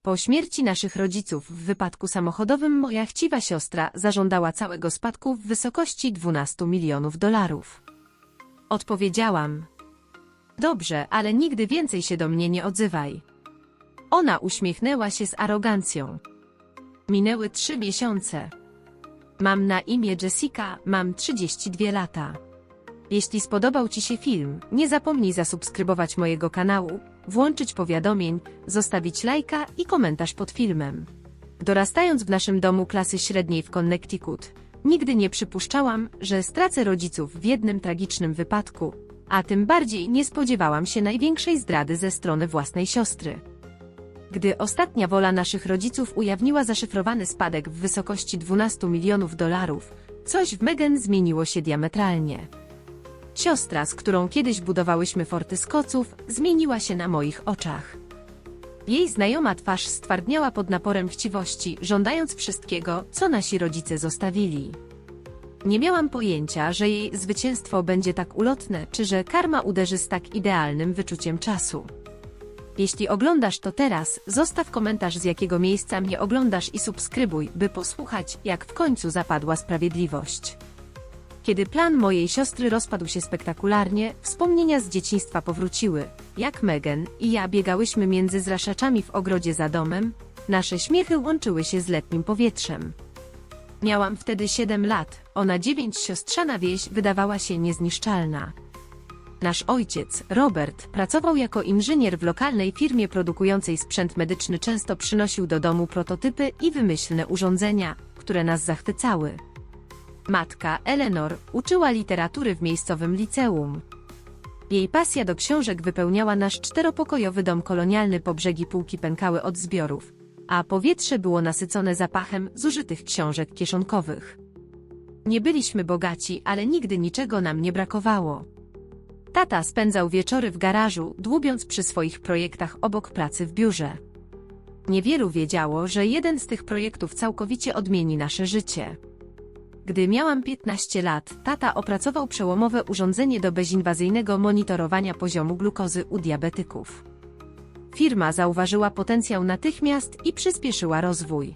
Po śmierci naszych rodziców w wypadku samochodowym moja chciwa siostra zażądała całego spadku w wysokości 12 milionów dolarów. Odpowiedziałam: dobrze, ale nigdy więcej się do mnie nie odzywaj. Ona uśmiechnęła się z arogancją. Minęły 3 miesiące. Mam na imię Jessica, mam 32 lata. Jeśli spodobał Ci się film, nie zapomnij zasubskrybować mojego kanału, włączyć powiadomień, zostawić lajka i komentarz pod filmem. Dorastając w naszym domu klasy średniej w Connecticut, nigdy nie przypuszczałam, że stracę rodziców w jednym tragicznym wypadku, a tym bardziej nie spodziewałam się największej zdrady ze strony własnej siostry. Gdy ostatnia wola naszych rodziców ujawniła zaszyfrowany spadek w wysokości 12 milionów dolarów, coś w Megan zmieniło się diametralnie. Siostra, z którą kiedyś budowałyśmy forty z koców, zmieniła się na moich oczach. Jej znajoma twarz stwardniała pod naporem chciwości, żądając wszystkiego, co nasi rodzice zostawili. Nie miałam pojęcia, że jej zwycięstwo będzie tak ulotne, czy że karma uderzy z tak idealnym wyczuciem czasu. Jeśli oglądasz to teraz, zostaw komentarz, z jakiego miejsca mnie oglądasz i subskrybuj, by posłuchać, jak w końcu zapadła sprawiedliwość. Kiedy plan mojej siostry rozpadł się spektakularnie, wspomnienia z dzieciństwa powróciły. Jak Megan i ja biegałyśmy między zraszaczami w ogrodzie za domem, nasze śmiechy łączyły się z letnim powietrzem. Miałam wtedy 7 lat, ona 9, siostrzana wieś wydawała się niezniszczalna. Nasz ojciec, Robert, pracował jako inżynier w lokalnej firmie produkującej sprzęt medyczny, często przynosił do domu prototypy i wymyślne urządzenia, które nas zachwycały. Matka, Eleanor, uczyła literatury w miejscowym liceum. Jej pasja do książek wypełniała nasz 4-pokojowy dom kolonialny, po brzegi półki pękały od zbiorów, a powietrze było nasycone zapachem zużytych książek kieszonkowych. Nie byliśmy bogaci, ale nigdy niczego nam nie brakowało. Tata spędzał wieczory w garażu, dłubiąc przy swoich projektach obok pracy w biurze. Niewielu wiedziało, że jeden z tych projektów całkowicie odmieni nasze życie. Gdy miałam 15 lat, tata opracował przełomowe urządzenie do bezinwazyjnego monitorowania poziomu glukozy u diabetyków. Firma zauważyła potencjał natychmiast i przyspieszyła rozwój.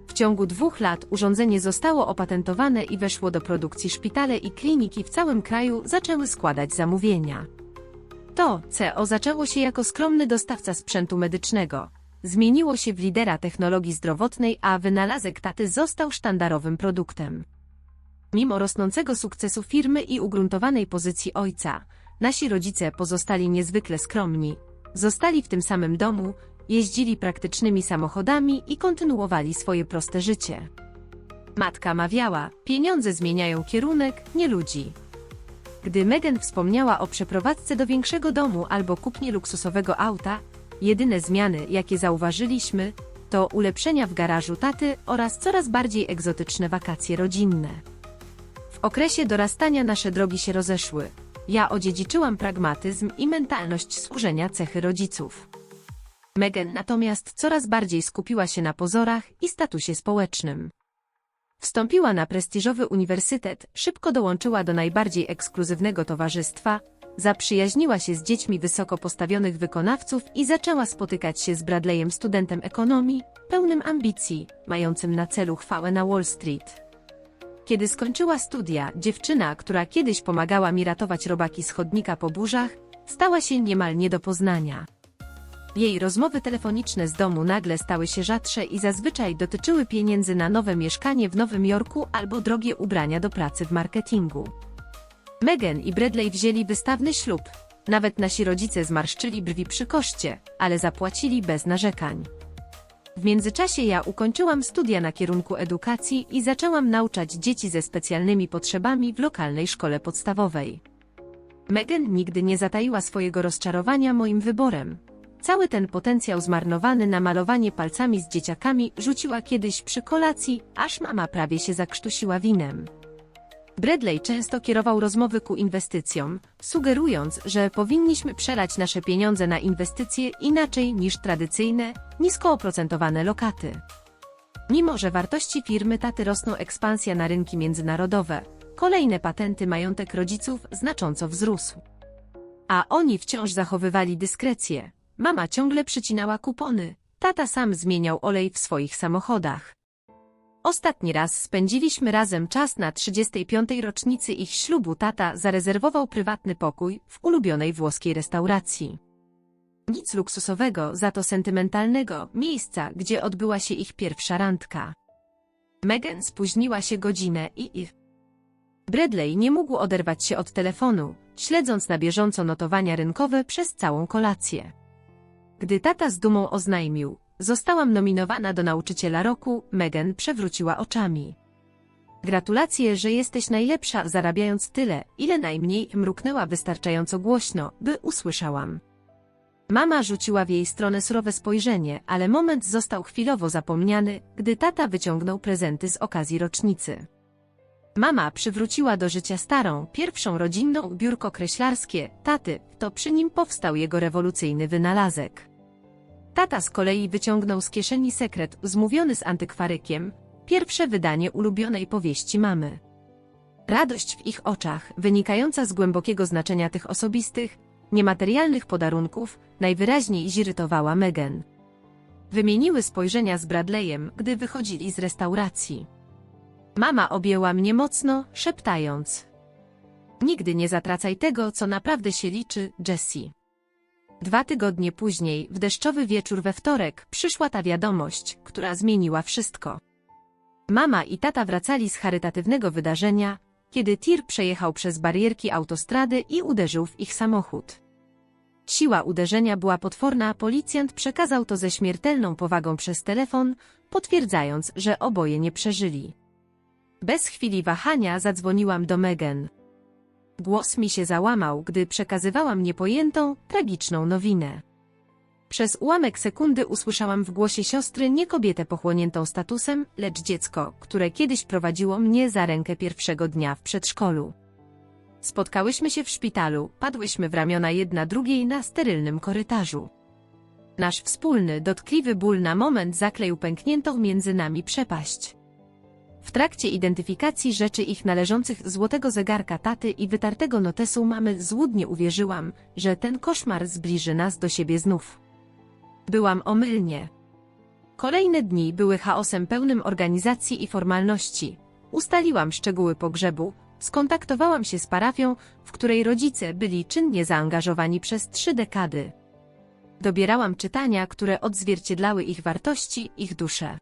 W ciągu 2 lat urządzenie zostało opatentowane i weszło do produkcji. Szpitale i kliniki w całym kraju zaczęły składać zamówienia. To CO zaczęło się jako skromny dostawca sprzętu medycznego. Zmieniło się w lidera technologii zdrowotnej, a wynalazek taty został sztandarowym produktem. Mimo rosnącego sukcesu firmy i ugruntowanej pozycji ojca, nasi rodzice pozostali niezwykle skromni. Zostali w tym samym domu, jeździli praktycznymi samochodami i kontynuowali swoje proste życie. Matka mawiała: pieniądze zmieniają kierunek, nie ludzi. Gdy Megan wspomniała o przeprowadzce do większego domu albo kupnie luksusowego auta, jedyne zmiany, jakie zauważyliśmy, to ulepszenia w garażu taty oraz coraz bardziej egzotyczne wakacje rodzinne. W okresie dorastania nasze drogi się rozeszły. Ja odziedziczyłam pragmatyzm i mentalność służenia, cechy rodziców. Megan natomiast coraz bardziej skupiła się na pozorach i statusie społecznym. Wstąpiła na prestiżowy uniwersytet, szybko dołączyła do najbardziej ekskluzywnego towarzystwa, zaprzyjaźniła się z dziećmi wysoko postawionych wykonawców i zaczęła spotykać się z Bradleyem, studentem ekonomii, pełnym ambicji, mającym na celu chwałę na Wall Street. Kiedy skończyła studia, dziewczyna, która kiedyś pomagała mi ratować robaki z chodnika po burzach, stała się niemal nie do poznania. Jej rozmowy telefoniczne z domu nagle stały się rzadsze i zazwyczaj dotyczyły pieniędzy na nowe mieszkanie w Nowym Jorku albo drogie ubrania do pracy w marketingu. Megan i Bradley wzięli wystawny ślub. Nawet nasi rodzice zmarszczyli brwi przy koszcie, ale zapłacili bez narzekań. W międzyczasie ja ukończyłam studia na kierunku edukacji i zaczęłam nauczać dzieci ze specjalnymi potrzebami w lokalnej szkole podstawowej. Megan nigdy nie zataiła swojego rozczarowania moim wyborem. Cały ten potencjał zmarnowany na malowanie palcami z dzieciakami rzuciła kiedyś przy kolacji, aż mama prawie się zakrztusiła winem. Bradley często kierował rozmowy ku inwestycjom, sugerując, że powinniśmy przelać nasze pieniądze na inwestycje inaczej niż tradycyjne, nisko oprocentowane lokaty. Mimo że wartości firmy taty rosną, ekspansja na rynki międzynarodowe, kolejne patenty, majątek rodziców znacząco wzrósł. A oni wciąż zachowywali dyskrecję. Mama ciągle przycinała kupony, tata sam zmieniał olej w swoich samochodach. Ostatni raz spędziliśmy razem czas na 35. rocznicy ich ślubu. Tata zarezerwował prywatny pokój w ulubionej włoskiej restauracji. Nic luksusowego, za to sentymentalnego miejsca, gdzie odbyła się ich pierwsza randka. Meghan spóźniła się godzinę i Bradley nie mógł oderwać się od telefonu, śledząc na bieżąco notowania rynkowe przez całą kolację. Gdy tata z dumą oznajmił: zostałam nominowana do nauczyciela roku, Meghan przewróciła oczami. Gratulacje, że jesteś najlepsza, zarabiając tyle, ile najmniej, mruknęła wystarczająco głośno, by usłyszałam. Mama rzuciła w jej stronę surowe spojrzenie, ale moment został chwilowo zapomniany, gdy tata wyciągnął prezenty z okazji rocznicy. Mama przywróciła do życia starą, pierwszą rodzinną biurko kreślarskie taty, to przy nim powstał jego rewolucyjny wynalazek. Tata z kolei wyciągnął z kieszeni sekret zmówiony z antykwarykiem, pierwsze wydanie ulubionej powieści mamy. Radość w ich oczach, wynikająca z głębokiego znaczenia tych osobistych, niematerialnych podarunków, najwyraźniej zirytowała Meghan. Wymieniły spojrzenia z Bradleyem, gdy wychodzili z restauracji. Mama objęła mnie mocno, szeptając: nigdy nie zatracaj tego, co naprawdę się liczy, Jessie. 2 tygodnie później, w deszczowy wieczór we wtorek, przyszła ta wiadomość, która zmieniła wszystko. Mama i tata wracali z charytatywnego wydarzenia, kiedy tir przejechał przez barierki autostrady i uderzył w ich samochód. Siła uderzenia była potworna, policjant przekazał to ze śmiertelną powagą przez telefon, potwierdzając, że oboje nie przeżyli. Bez chwili wahania zadzwoniłam do Meghan. Głos mi się załamał, gdy przekazywałam niepojętą, tragiczną nowinę. Przez ułamek sekundy usłyszałam w głosie siostry nie kobietę pochłoniętą statusem, lecz dziecko, które kiedyś prowadziło mnie za rękę pierwszego dnia w przedszkolu. Spotkałyśmy się w szpitalu, padłyśmy w ramiona jedna drugiej na sterylnym korytarzu. Nasz wspólny, dotkliwy ból na moment zakleił pękniętą między nami przepaść. W trakcie identyfikacji rzeczy ich należących złotego zegarka taty i wytartego notesu mamy złudnie uwierzyłam, że ten koszmar zbliży nas do siebie znów. Byłam omylnie. Kolejne dni były chaosem pełnym organizacji i formalności. Ustaliłam szczegóły pogrzebu, skontaktowałam się z parafią, w której rodzice byli czynnie zaangażowani przez 3 dekady. Dobierałam czytania, które odzwierciedlały ich wartości, ich duszę.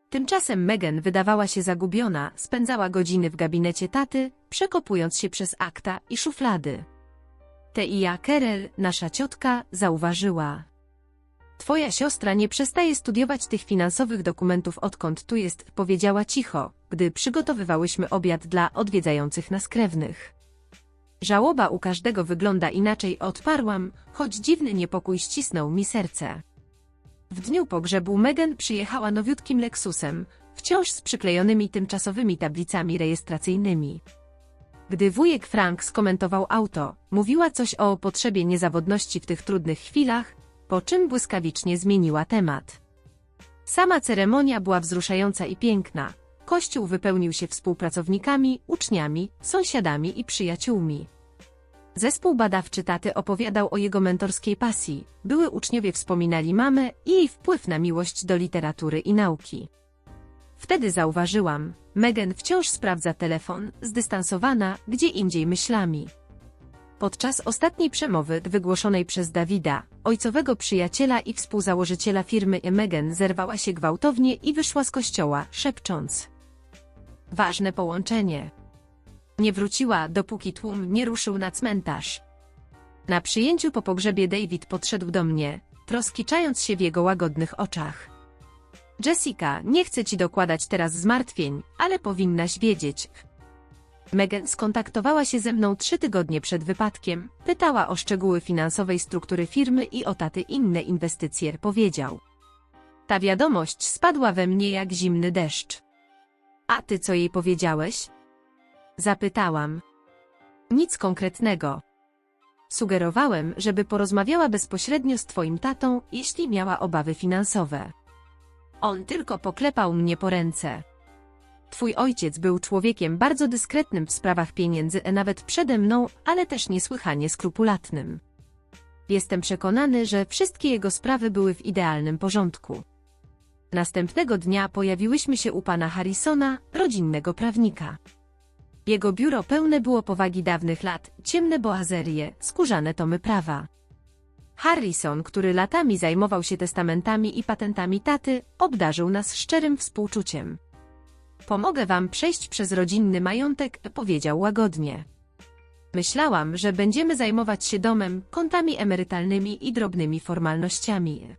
Tymczasem Meghan wydawała się zagubiona, spędzała godziny w gabinecie taty, przekopując się przez akta i szuflady. Tia Kerel, nasza ciotka, zauważyła: twoja siostra nie przestaje studiować tych finansowych dokumentów, odkąd tu jest, powiedziała cicho, gdy przygotowywałyśmy obiad dla odwiedzających nas krewnych. Żałoba u każdego wygląda inaczej, odparłam, choć dziwny niepokój ścisnął mi serce. W dniu pogrzebu Meghan przyjechała nowiutkim Lexusem, wciąż z przyklejonymi tymczasowymi tablicami rejestracyjnymi. Gdy wujek Frank skomentował auto, mówiła coś o potrzebie niezawodności w tych trudnych chwilach, po czym błyskawicznie zmieniła temat. Sama ceremonia była wzruszająca i piękna. Kościół wypełnił się współpracownikami, uczniami, sąsiadami i przyjaciółmi. Zespół badawczy taty opowiadał o jego mentorskiej pasji, były uczniowie wspominali mamę i jej wpływ na miłość do literatury i nauki. Wtedy zauważyłam, Meghan wciąż sprawdza telefon, zdystansowana, gdzie indziej myślami. Podczas ostatniej przemowy wygłoszonej przez Davida, ojcowego przyjaciela i współzałożyciela firmy, Meghan zerwała się gwałtownie i wyszła z kościoła, szepcząc: ważne połączenie. Nie wróciła, dopóki tłum nie ruszył na cmentarz. Na przyjęciu po pogrzebie David podszedł do mnie, troskiczając się w jego łagodnych oczach. Jessica, nie chcę ci dokładać teraz zmartwień, ale powinnaś wiedzieć. Meghan skontaktowała się ze mną 3 tygodnie przed wypadkiem, pytała o szczegóły finansowej struktury firmy i o taty inne inwestycje, powiedział. Ta wiadomość spadła we mnie jak zimny deszcz. A ty co jej powiedziałeś? Zapytałam. Nic konkretnego. Sugerowałem, żeby porozmawiała bezpośrednio z twoim tatą, jeśli miała obawy finansowe. On tylko poklepał mnie po ręce. Twój ojciec był człowiekiem bardzo dyskretnym w sprawach pieniędzy, nawet przede mną, ale też niesłychanie skrupulatnym. Jestem przekonany, że wszystkie jego sprawy były w idealnym porządku. Następnego dnia pojawiłyśmy się u pana Harrisona, rodzinnego prawnika. Jego biuro pełne było powagi dawnych lat, ciemne boazerie, skórzane tomy prawa. Harrison, który latami zajmował się testamentami i patentami taty, obdarzył nas szczerym współczuciem. Pomogę wam przejść przez rodzinny majątek, powiedział łagodnie. Myślałam, że będziemy zajmować się domem, kontami emerytalnymi i drobnymi formalnościami.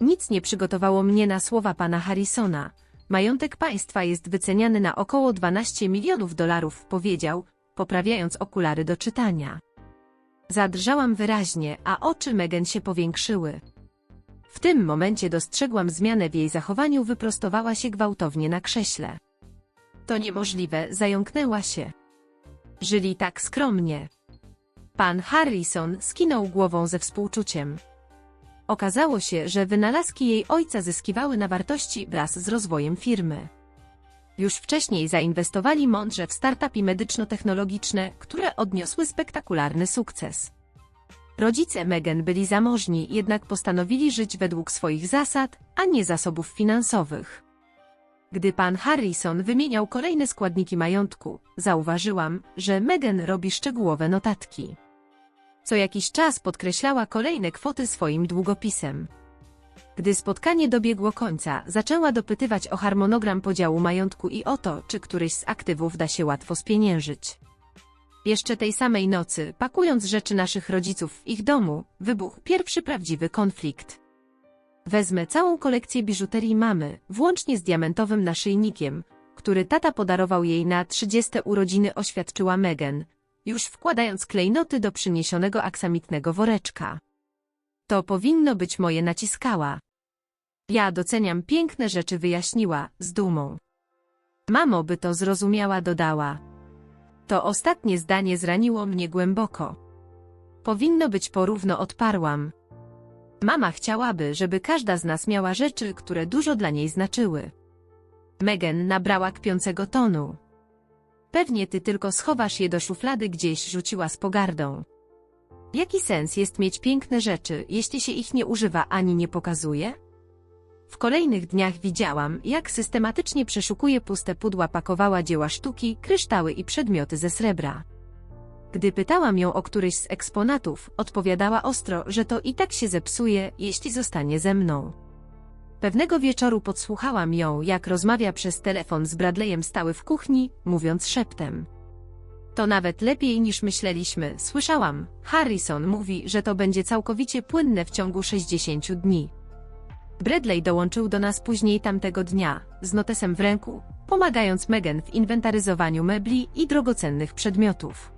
Nic nie przygotowało mnie na słowa pana Harrisona. Majątek państwa jest wyceniany na około 12 milionów dolarów, powiedział, poprawiając okulary do czytania. Zadrżałam wyraźnie, a oczy Megan się powiększyły. W tym momencie dostrzegłam zmianę w jej zachowaniu, wyprostowała się gwałtownie na krześle. To niemożliwe, zająknęła się. Żyli tak skromnie. Pan Harrison skinął głową ze współczuciem. Okazało się, że wynalazki jej ojca zyskiwały na wartości wraz z rozwojem firmy. Już wcześniej zainwestowali mądrze w startupy medyczno-technologiczne, które odniosły spektakularny sukces. Rodzice Megan byli zamożni, jednak postanowili żyć według swoich zasad, a nie zasobów finansowych. Gdy pan Harrison wymieniał kolejne składniki majątku, zauważyłam, że Megan robi szczegółowe notatki. Co jakiś czas podkreślała kolejne kwoty swoim długopisem. Gdy spotkanie dobiegło końca, zaczęła dopytywać o harmonogram podziału majątku i o to, czy któryś z aktywów da się łatwo spieniężyć. Jeszcze tej samej nocy, pakując rzeczy naszych rodziców w ich domu, wybuchł pierwszy prawdziwy konflikt. Wezmę całą kolekcję biżuterii mamy, włącznie z diamentowym naszyjnikiem, który tata podarował jej na 30. urodziny, oświadczyła Megan, już wkładając klejnoty do przyniesionego aksamitnego woreczka. To powinno być moje, naciskała. Ja doceniam piękne rzeczy, wyjaśniła, z dumą. Mamo by to zrozumiała, dodała. To ostatnie zdanie zraniło mnie głęboko. Powinno być porówno, odparłam. Mama chciałaby, żeby każda z nas miała rzeczy, które dużo dla niej znaczyły. Megan nabrała kpiącego tonu. Pewnie ty tylko schowasz je do szuflady gdzieś, rzuciła z pogardą. Jaki sens jest mieć piękne rzeczy, jeśli się ich nie używa ani nie pokazuje? W kolejnych dniach widziałam, jak systematycznie przeszukuje puste pudła, pakowała dzieła sztuki, kryształy i przedmioty ze srebra. Gdy pytałam ją o któryś z eksponatów, odpowiadała ostro, że to i tak się zepsuje, jeśli zostanie ze mną. Pewnego wieczoru podsłuchałam ją, jak rozmawia przez telefon z Bradleyem, stały w kuchni, mówiąc szeptem. To nawet lepiej niż myśleliśmy, słyszałam. Harrison mówi, że to będzie całkowicie płynne w ciągu 60 dni. Bradley dołączył do nas później tamtego dnia, z notesem w ręku, pomagając Megan w inwentaryzowaniu mebli i drogocennych przedmiotów.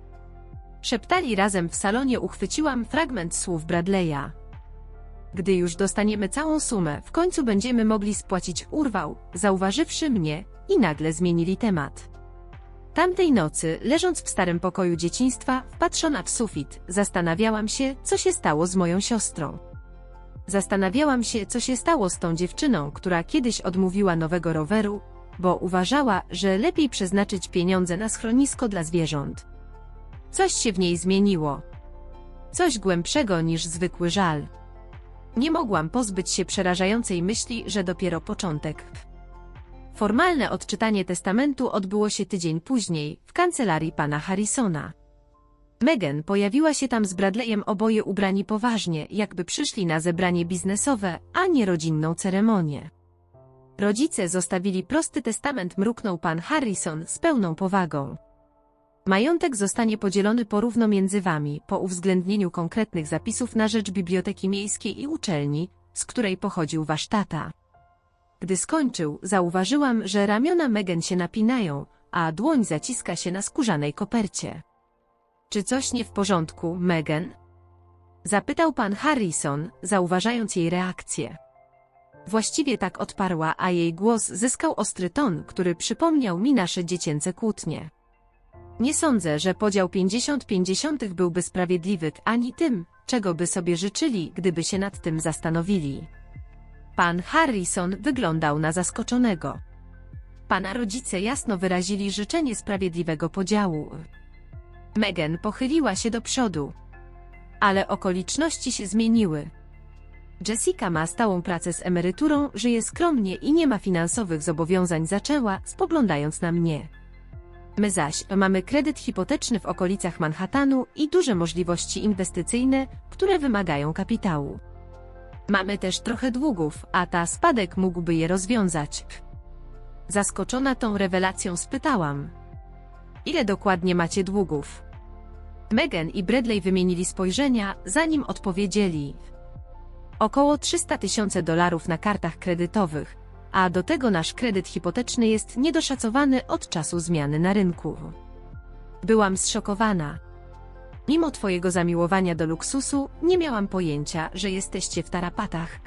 Szeptali razem w salonie, uchwyciłam fragment słów Bradleya. Gdy już dostaniemy całą sumę, w końcu będziemy mogli spłacić, urwał, zauważywszy mnie, i nagle zmienili temat. Tamtej nocy, leżąc w starym pokoju dzieciństwa, wpatrzona w sufit, zastanawiałam się, co się stało z moją siostrą. Zastanawiałam się, co się stało z tą dziewczyną, która kiedyś odmówiła nowego roweru, bo uważała, że lepiej przeznaczyć pieniądze na schronisko dla zwierząt. Coś się w niej zmieniło. Coś głębszego niż zwykły żal. Nie mogłam pozbyć się przerażającej myśli, że dopiero początek. Formalne odczytanie testamentu odbyło się tydzień później, w kancelarii pana Harrisona. Megan pojawiła się tam z Bradleyem, oboje ubrani poważnie, jakby przyszli na zebranie biznesowe, a nie rodzinną ceremonię. Rodzice zostawili prosty testament, mruknął pan Harrison z pełną powagą. Majątek zostanie podzielony porówno między wami, po uwzględnieniu konkretnych zapisów na rzecz biblioteki miejskiej i uczelni, z której pochodził wasz tata. Gdy skończył, zauważyłam, że ramiona Megan się napinają, a dłoń zaciska się na skórzanej kopercie. Czy coś nie w porządku, Megan? Zapytał pan Harrison, zauważając jej reakcję. Właściwie tak, odparła, a jej głos zyskał ostry ton, który przypomniał mi nasze dziecięce kłótnie. Nie sądzę, że podział 50-50 byłby sprawiedliwy, ani tym, czego by sobie życzyli, gdyby się nad tym zastanowili. Pan Harrison wyglądał na zaskoczonego. Pana rodzice jasno wyrazili życzenie sprawiedliwego podziału. Megan pochyliła się do przodu. Ale okoliczności się zmieniły. Jessica ma stałą pracę z emeryturą, żyje skromnie i nie ma finansowych zobowiązań, zaczęła, spoglądając na mnie. My zaś mamy kredyt hipoteczny w okolicach Manhattanu i duże możliwości inwestycyjne, które wymagają kapitału. Mamy też trochę długów, a ta spadek mógłby je rozwiązać. Zaskoczona tą rewelacją spytałam: ile dokładnie macie długów? Megan i Bradley wymienili spojrzenia, zanim odpowiedzieli. Około $300,000 na kartach kredytowych, a do tego nasz kredyt hipoteczny jest niedoszacowany od czasu zmiany na rynku. Byłam zszokowana. Mimo twojego zamiłowania do luksusu, nie miałam pojęcia, że jesteście w tarapatach.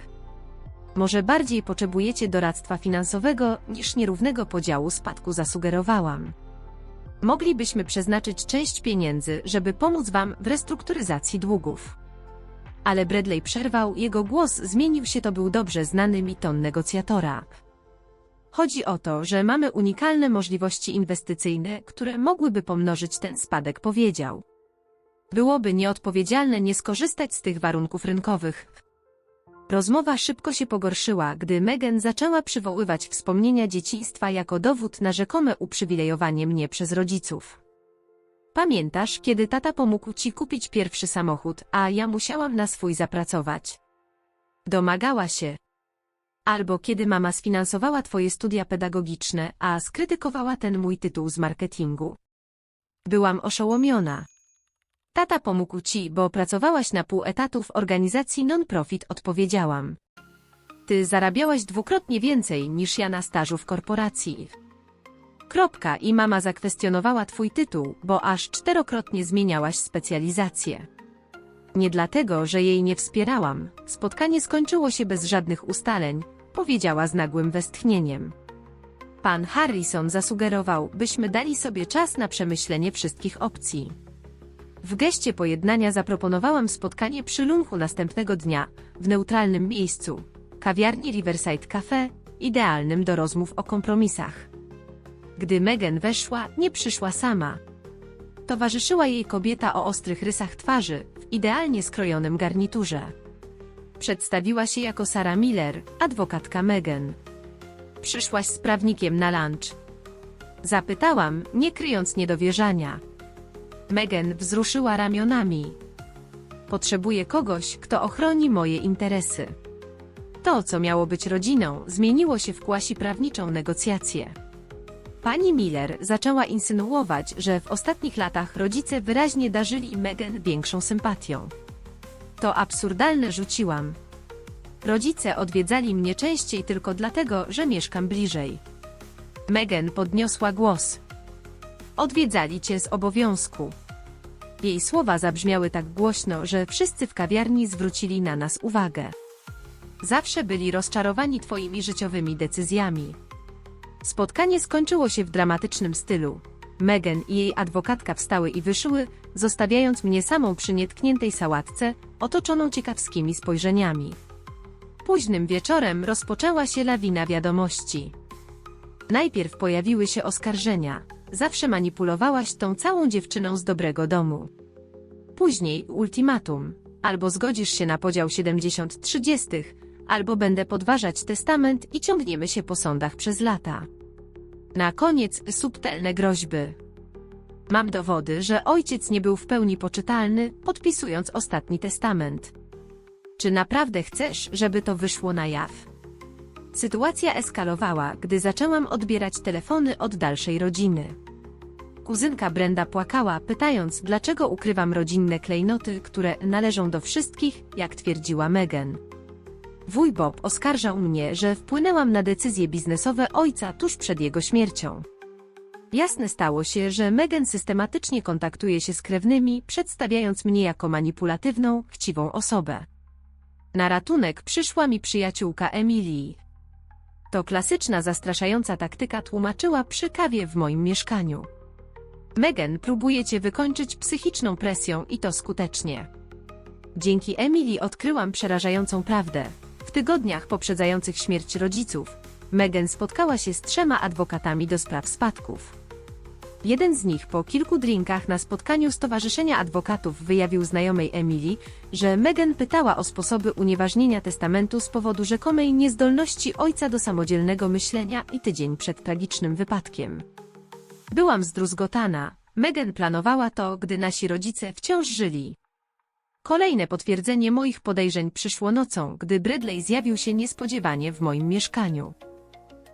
Może bardziej potrzebujecie doradztwa finansowego niż nierównego podziału spadku, zasugerowałam. Moglibyśmy przeznaczyć część pieniędzy, żeby pomóc wam w restrukturyzacji długów. Ale Bradley przerwał, jego głos zmienił się, to był dobrze znany mi ton negocjatora. Chodzi o to, że mamy unikalne możliwości inwestycyjne, które mogłyby pomnożyć ten spadek, powiedział. Byłoby nieodpowiedzialne nie skorzystać z tych warunków rynkowych. Rozmowa szybko się pogorszyła, gdy Megan zaczęła przywoływać wspomnienia dzieciństwa jako dowód na rzekome uprzywilejowanie mnie przez rodziców. Pamiętasz, kiedy tata pomógł ci kupić pierwszy samochód, a ja musiałam na swój zapracować? Domagała się. Albo kiedy mama sfinansowała twoje studia pedagogiczne, a skrytykowała ten mój tytuł z marketingu. Byłam oszołomiona. Tata pomógł ci, bo pracowałaś na pół etatu w organizacji non-profit, odpowiedziałam. Ty zarabiałaś dwukrotnie więcej niż ja na stażu w korporacji. Kropka. I mama zakwestionowała twój tytuł, bo aż 4-krotnie zmieniałaś specjalizację. Nie dlatego, że jej nie wspierałam. Spotkanie skończyło się bez żadnych ustaleń, powiedziała z nagłym westchnieniem. Pan Harrison zasugerował, byśmy dali sobie czas na przemyślenie wszystkich opcji. W geście pojednania zaproponowałam spotkanie przy lunchu następnego dnia, w neutralnym miejscu, kawiarni Riverside Cafe, idealnym do rozmów o kompromisach. Gdy Megan weszła, nie przyszła sama. Towarzyszyła jej kobieta o ostrych rysach twarzy, w idealnie skrojonym garniturze. Przedstawiła się jako Sarah Miller, adwokatka Megan. Przyszłaś z prawnikiem na lunch? Zapytałam, nie kryjąc niedowierzania. Megan wzruszyła ramionami. Potrzebuję kogoś, kto ochroni moje interesy. To, co miało być rodziną, zmieniło się w quasi-prawniczą negocjację. Pani Miller zaczęła insynuować, że w ostatnich latach rodzice wyraźnie darzyli Megan większą sympatią. To absurdalne, rzuciłam. Rodzice odwiedzali mnie częściej tylko dlatego, że mieszkam bliżej. Megan podniosła głos. Odwiedzali cię z obowiązku. Jej słowa zabrzmiały tak głośno, że wszyscy w kawiarni zwrócili na nas uwagę. Zawsze byli rozczarowani twoimi życiowymi decyzjami. Spotkanie skończyło się w dramatycznym stylu. Megan i jej adwokatka wstały i wyszły, zostawiając mnie samą przy nietkniętej sałatce, otoczoną ciekawskimi spojrzeniami. Późnym wieczorem rozpoczęła się lawina wiadomości. Najpierw pojawiły się oskarżenia. Zawsze manipulowałaś tą całą dziewczyną z dobrego domu. Później ultimatum. Albo zgodzisz się na podział 70-30, albo będę podważać testament i ciągniemy się po sądach przez lata. Na koniec subtelne groźby. Mam dowody, że ojciec nie był w pełni poczytalny, podpisując ostatni testament. Czy naprawdę chcesz, żeby to wyszło na jaw? Sytuacja eskalowała, gdy zaczęłam odbierać telefony od dalszej rodziny. Kuzynka Brenda płakała, pytając, dlaczego ukrywam rodzinne klejnoty, które należą do wszystkich, jak twierdziła Megan. Wuj Bob oskarżał mnie, że wpłynęłam na decyzje biznesowe ojca tuż przed jego śmiercią. Jasne stało się, że Megan systematycznie kontaktuje się z krewnymi, przedstawiając mnie jako manipulatywną, chciwą osobę. Na ratunek przyszła mi przyjaciółka Emilii. To klasyczna, zastraszająca taktyka, tłumaczyła przy kawie w moim mieszkaniu. Megan próbuje cię wykończyć psychiczną presją i to skutecznie. Dzięki Emilii odkryłam przerażającą prawdę. W tygodniach poprzedzających śmierć rodziców, Megan spotkała się z 3 adwokatami do spraw spadków. Jeden z nich po kilku drinkach na spotkaniu Stowarzyszenia Adwokatów wyjawił znajomej Emily, że Meghan pytała o sposoby unieważnienia testamentu z powodu rzekomej niezdolności ojca do samodzielnego myślenia i tydzień przed tragicznym wypadkiem. Byłam zdruzgotana. Meghan planowała to, gdy nasi rodzice wciąż żyli. Kolejne potwierdzenie moich podejrzeń przyszło nocą, gdy Bradley zjawił się niespodziewanie w moim mieszkaniu.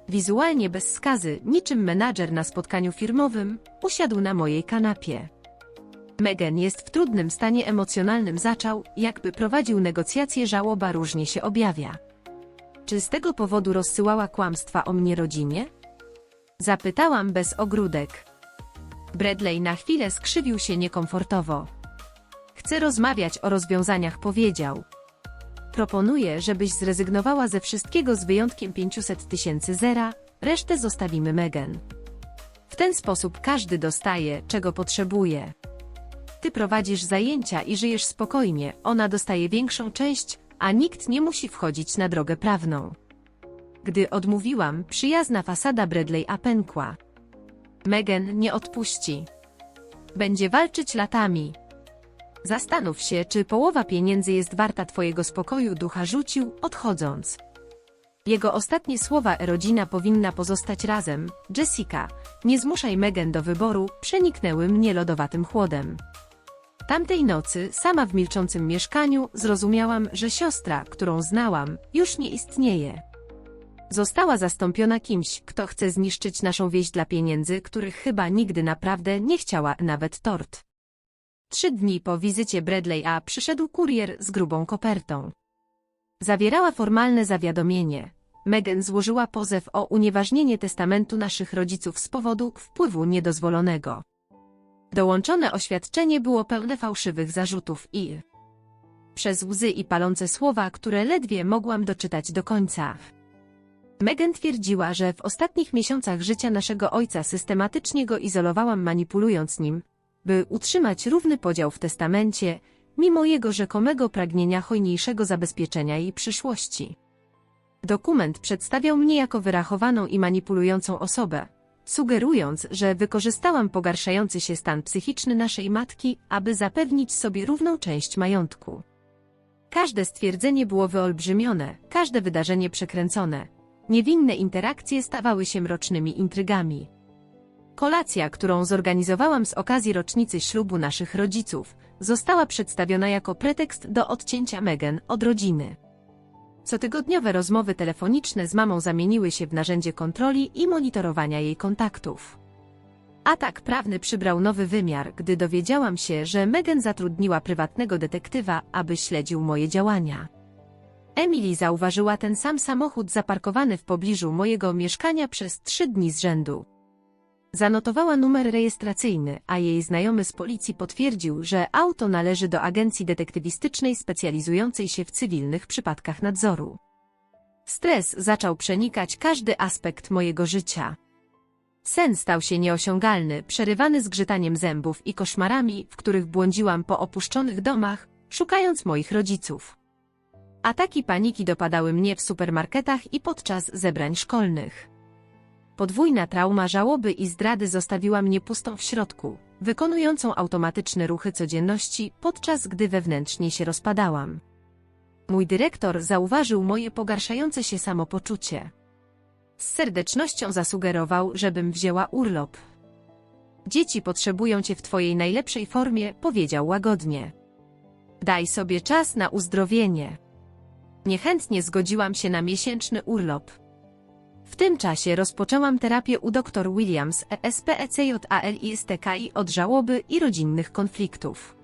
Wizualnie bez skazy, niczym menadżer na spotkaniu firmowym, usiadł na mojej kanapie. Meghan jest w trudnym stanie emocjonalnym, zaczął, jakby prowadził negocjacje, żałoba różnie się objawia. Czy z tego powodu rozsyłała kłamstwa o mnie rodzinie? Zapytałam bez ogródek. Bradley na chwilę skrzywił się niekomfortowo. Chcę rozmawiać o rozwiązaniach, powiedział. Proponuję, żebyś zrezygnowała ze wszystkiego z wyjątkiem 500 000 zera, resztę zostawimy Meghan. W ten sposób każdy dostaje, czego potrzebuje. Ty prowadzisz zajęcia i żyjesz spokojnie, ona dostaje większą część, a nikt nie musi wchodzić na drogę prawną. Gdy odmówiłam, przyjazna fasada Bradley'a pękła. Meghan nie odpuści. Będzie walczyć latami. Zastanów się, czy połowa pieniędzy jest warta twojego spokoju ducha, rzucił, odchodząc. Jego ostatnie słowa: rodzina powinna pozostać razem. Jessica, nie zmuszaj Meghan do wyboru, przeniknęły mnie lodowatym chłodem. Tamtej nocy, sama w milczącym mieszkaniu, zrozumiałam, że siostra, którą znałam, już nie istnieje. Została zastąpiona kimś, kto chce zniszczyć naszą więź dla pieniędzy, których chyba nigdy naprawdę nie chciała, nawet tort. 3 dni po wizycie Bradley'a przyszedł kurier z grubą kopertą. Zawierała formalne zawiadomienie. Meghan złożyła pozew o unieważnienie testamentu naszych rodziców z powodu wpływu niedozwolonego. Dołączone oświadczenie było pełne fałszywych zarzutów i przez łzy i palące słowa, które ledwie mogłam doczytać do końca. Meghan twierdziła, że w ostatnich miesiącach życia naszego ojca systematycznie go izolowałam, manipulując nim, by utrzymać równy podział w testamencie, mimo jego rzekomego pragnienia hojniejszego zabezpieczenia jej przyszłości. Dokument przedstawiał mnie jako wyrachowaną i manipulującą osobę, sugerując, że wykorzystałam pogarszający się stan psychiczny naszej matki, aby zapewnić sobie równą część majątku. Każde stwierdzenie było wyolbrzymione, każde wydarzenie przekręcone. Niewinne interakcje stawały się mrocznymi intrygami. Kolacja, którą zorganizowałam z okazji rocznicy ślubu naszych rodziców, została przedstawiona jako pretekst do odcięcia Meghan od rodziny. Cotygodniowe rozmowy telefoniczne z mamą zamieniły się w narzędzie kontroli i monitorowania jej kontaktów. Atak prawny przybrał nowy wymiar, gdy dowiedziałam się, że Meghan zatrudniła prywatnego detektywa, aby śledził moje działania. Emily zauważyła ten sam samochód zaparkowany w pobliżu mojego mieszkania przez 3 dni z rzędu. Zanotowała numer rejestracyjny, a jej znajomy z policji potwierdził, że auto należy do agencji detektywistycznej specjalizującej się w cywilnych przypadkach nadzoru. Stres zaczął przenikać każdy aspekt mojego życia. Sen stał się nieosiągalny, przerywany zgrzytaniem zębów i koszmarami, w których błądziłam po opuszczonych domach, szukając moich rodziców. Ataki paniki dopadały mnie w supermarketach i podczas zebrań szkolnych. Podwójna trauma żałoby i zdrady zostawiła mnie pustą w środku, wykonującą automatyczne ruchy codzienności, podczas gdy wewnętrznie się rozpadałam. Mój dyrektor zauważył moje pogarszające się samopoczucie. Z serdecznością zasugerował, żebym wzięła urlop. Dzieci potrzebują cię w twojej najlepszej formie, powiedział łagodnie. Daj sobie czas na uzdrowienie. Niechętnie zgodziłam się na miesięczny urlop. W tym czasie rozpoczęłam terapię u dr Williams, SPECJALISTKI od żałoby i rodzinnych konfliktów.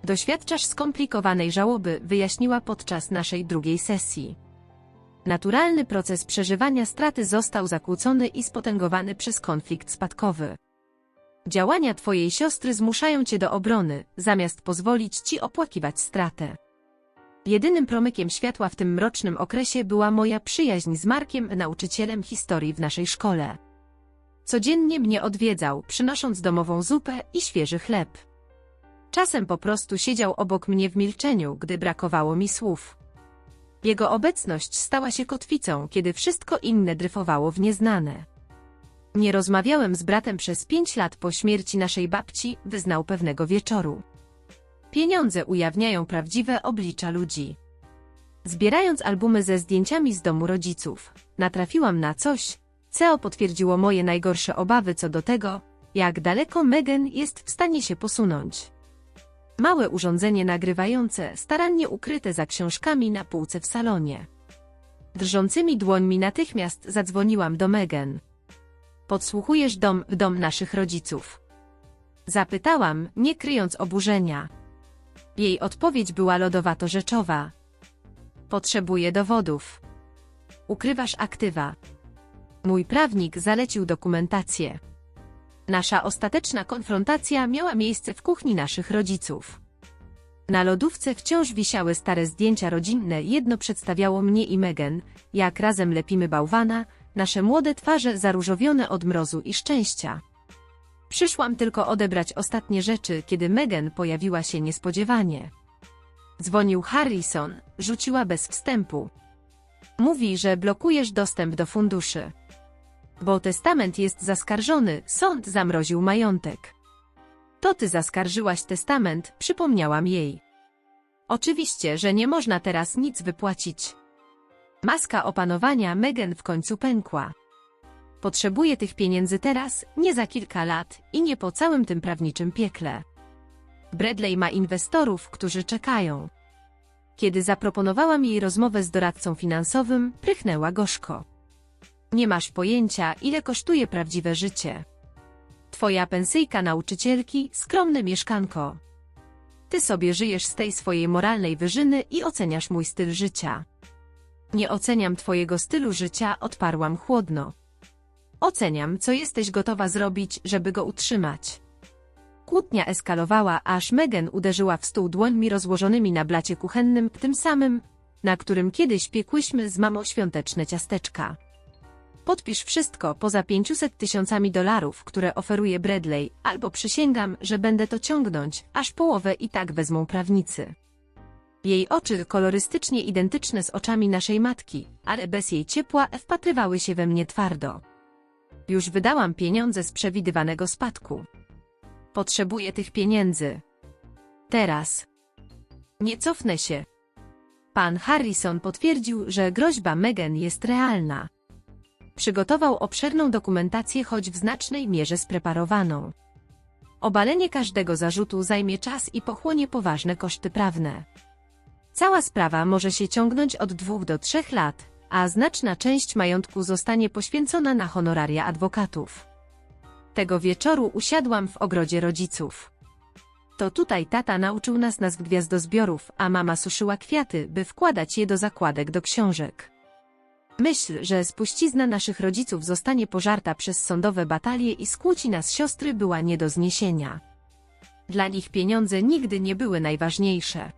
Doświadczasz skomplikowanej żałoby, wyjaśniła podczas naszej drugiej sesji. Naturalny proces przeżywania straty został zakłócony i spotęgowany przez konflikt spadkowy. Działania twojej siostry zmuszają cię do obrony, zamiast pozwolić ci opłakiwać stratę. Jedynym promykiem światła w tym mrocznym okresie była moja przyjaźń z Markiem, nauczycielem historii w naszej szkole. Codziennie mnie odwiedzał, przynosząc domową zupę i świeży chleb. Czasem po prostu siedział obok mnie w milczeniu, gdy brakowało mi słów. Jego obecność stała się kotwicą, kiedy wszystko inne dryfowało w nieznane. Nie rozmawiałem z bratem przez 5 lat po śmierci naszej babci, wyznał pewnego wieczoru. Pieniądze ujawniają prawdziwe oblicza ludzi. Zbierając albumy ze zdjęciami z domu rodziców, natrafiłam na coś, co potwierdziło moje najgorsze obawy co do tego, jak daleko Megan jest w stanie się posunąć. Małe urządzenie nagrywające, starannie ukryte za książkami na półce w salonie. Drżącymi dłońmi natychmiast zadzwoniłam do Megan. Podsłuchujesz dom naszych rodziców? Zapytałam, nie kryjąc oburzenia. Jej odpowiedź była lodowato-rzeczowa. Potrzebuję dowodów. Ukrywasz aktywa. Mój prawnik zalecił dokumentację. Nasza ostateczna konfrontacja miała miejsce w kuchni naszych rodziców. Na lodówce wciąż wisiały stare zdjęcia rodzinne, jedno przedstawiało mnie i Megan, jak razem lepimy bałwana, nasze młode twarze zaróżowione od mrozu i szczęścia. Przyszłam tylko odebrać ostatnie rzeczy, kiedy Megan pojawiła się niespodziewanie. Dzwonił Harrison, rzuciła bez wstępu. Mówi, że blokujesz dostęp do funduszy. Bo testament jest zaskarżony, sąd zamroził majątek. To ty zaskarżyłaś testament, przypomniałam jej. Oczywiście, że nie można teraz nic wypłacić. Maska opanowania Megan w końcu pękła. Potrzebuję tych pieniędzy teraz, nie za kilka lat i nie po całym tym prawniczym piekle. Bradley ma inwestorów, którzy czekają. Kiedy zaproponowałam jej rozmowę z doradcą finansowym, prychnęła gorzko. Nie masz pojęcia, ile kosztuje prawdziwe życie. Twoja pensyjka nauczycielki, skromne mieszkanko. Ty sobie żyjesz z tej swojej moralnej wyżyny i oceniasz mój styl życia. Nie oceniam twojego stylu życia, odparłam chłodno. Oceniam, co jesteś gotowa zrobić, żeby go utrzymać. Kłótnia eskalowała, aż Megan uderzyła w stół dłońmi rozłożonymi na blacie kuchennym, tym samym, na którym kiedyś piekłyśmy z mamą świąteczne ciasteczka. Podpisz wszystko poza $500,000, które oferuje Bradley, albo przysięgam, że będę to ciągnąć, aż połowę i tak wezmą prawnicy. Jej oczy, kolorystycznie identyczne z oczami naszej matki, ale bez jej ciepła, wpatrywały się we mnie twardo. Już wydałam pieniądze z przewidywanego spadku. Potrzebuję tych pieniędzy. Teraz. Nie cofnę się. Pan Harrison potwierdził, że groźba Megan jest realna. Przygotował obszerną dokumentację, choć w znacznej mierze spreparowaną. Obalenie każdego zarzutu zajmie czas i pochłonie poważne koszty prawne. Cała sprawa może się ciągnąć od 2 do 3 lat, a znaczna część majątku zostanie poświęcona na honoraria adwokatów. Tego wieczoru usiadłam w ogrodzie rodziców. To tutaj tata nauczył nas nazw gwiazdozbiorów, a mama suszyła kwiaty, by wkładać je do zakładek do książek. Myśl, że spuścizna naszych rodziców zostanie pożarta przez sądowe batalie i skłóci nas siostry, była nie do zniesienia. Dla nich pieniądze nigdy nie były najważniejsze.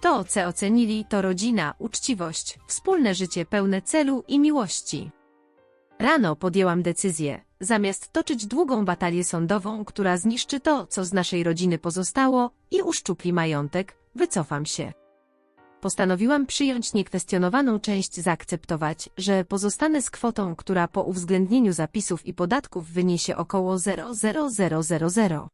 To, co ocenili, to rodzina, uczciwość, wspólne życie pełne celu i miłości. Rano podjęłam decyzję, zamiast toczyć długą batalię sądową, która zniszczy to, co z naszej rodziny pozostało i uszczupli majątek, wycofam się. Postanowiłam przyjąć niekwestionowaną część, zaakceptować, że pozostanę z kwotą, która po uwzględnieniu zapisów i podatków wyniesie około 0,0000.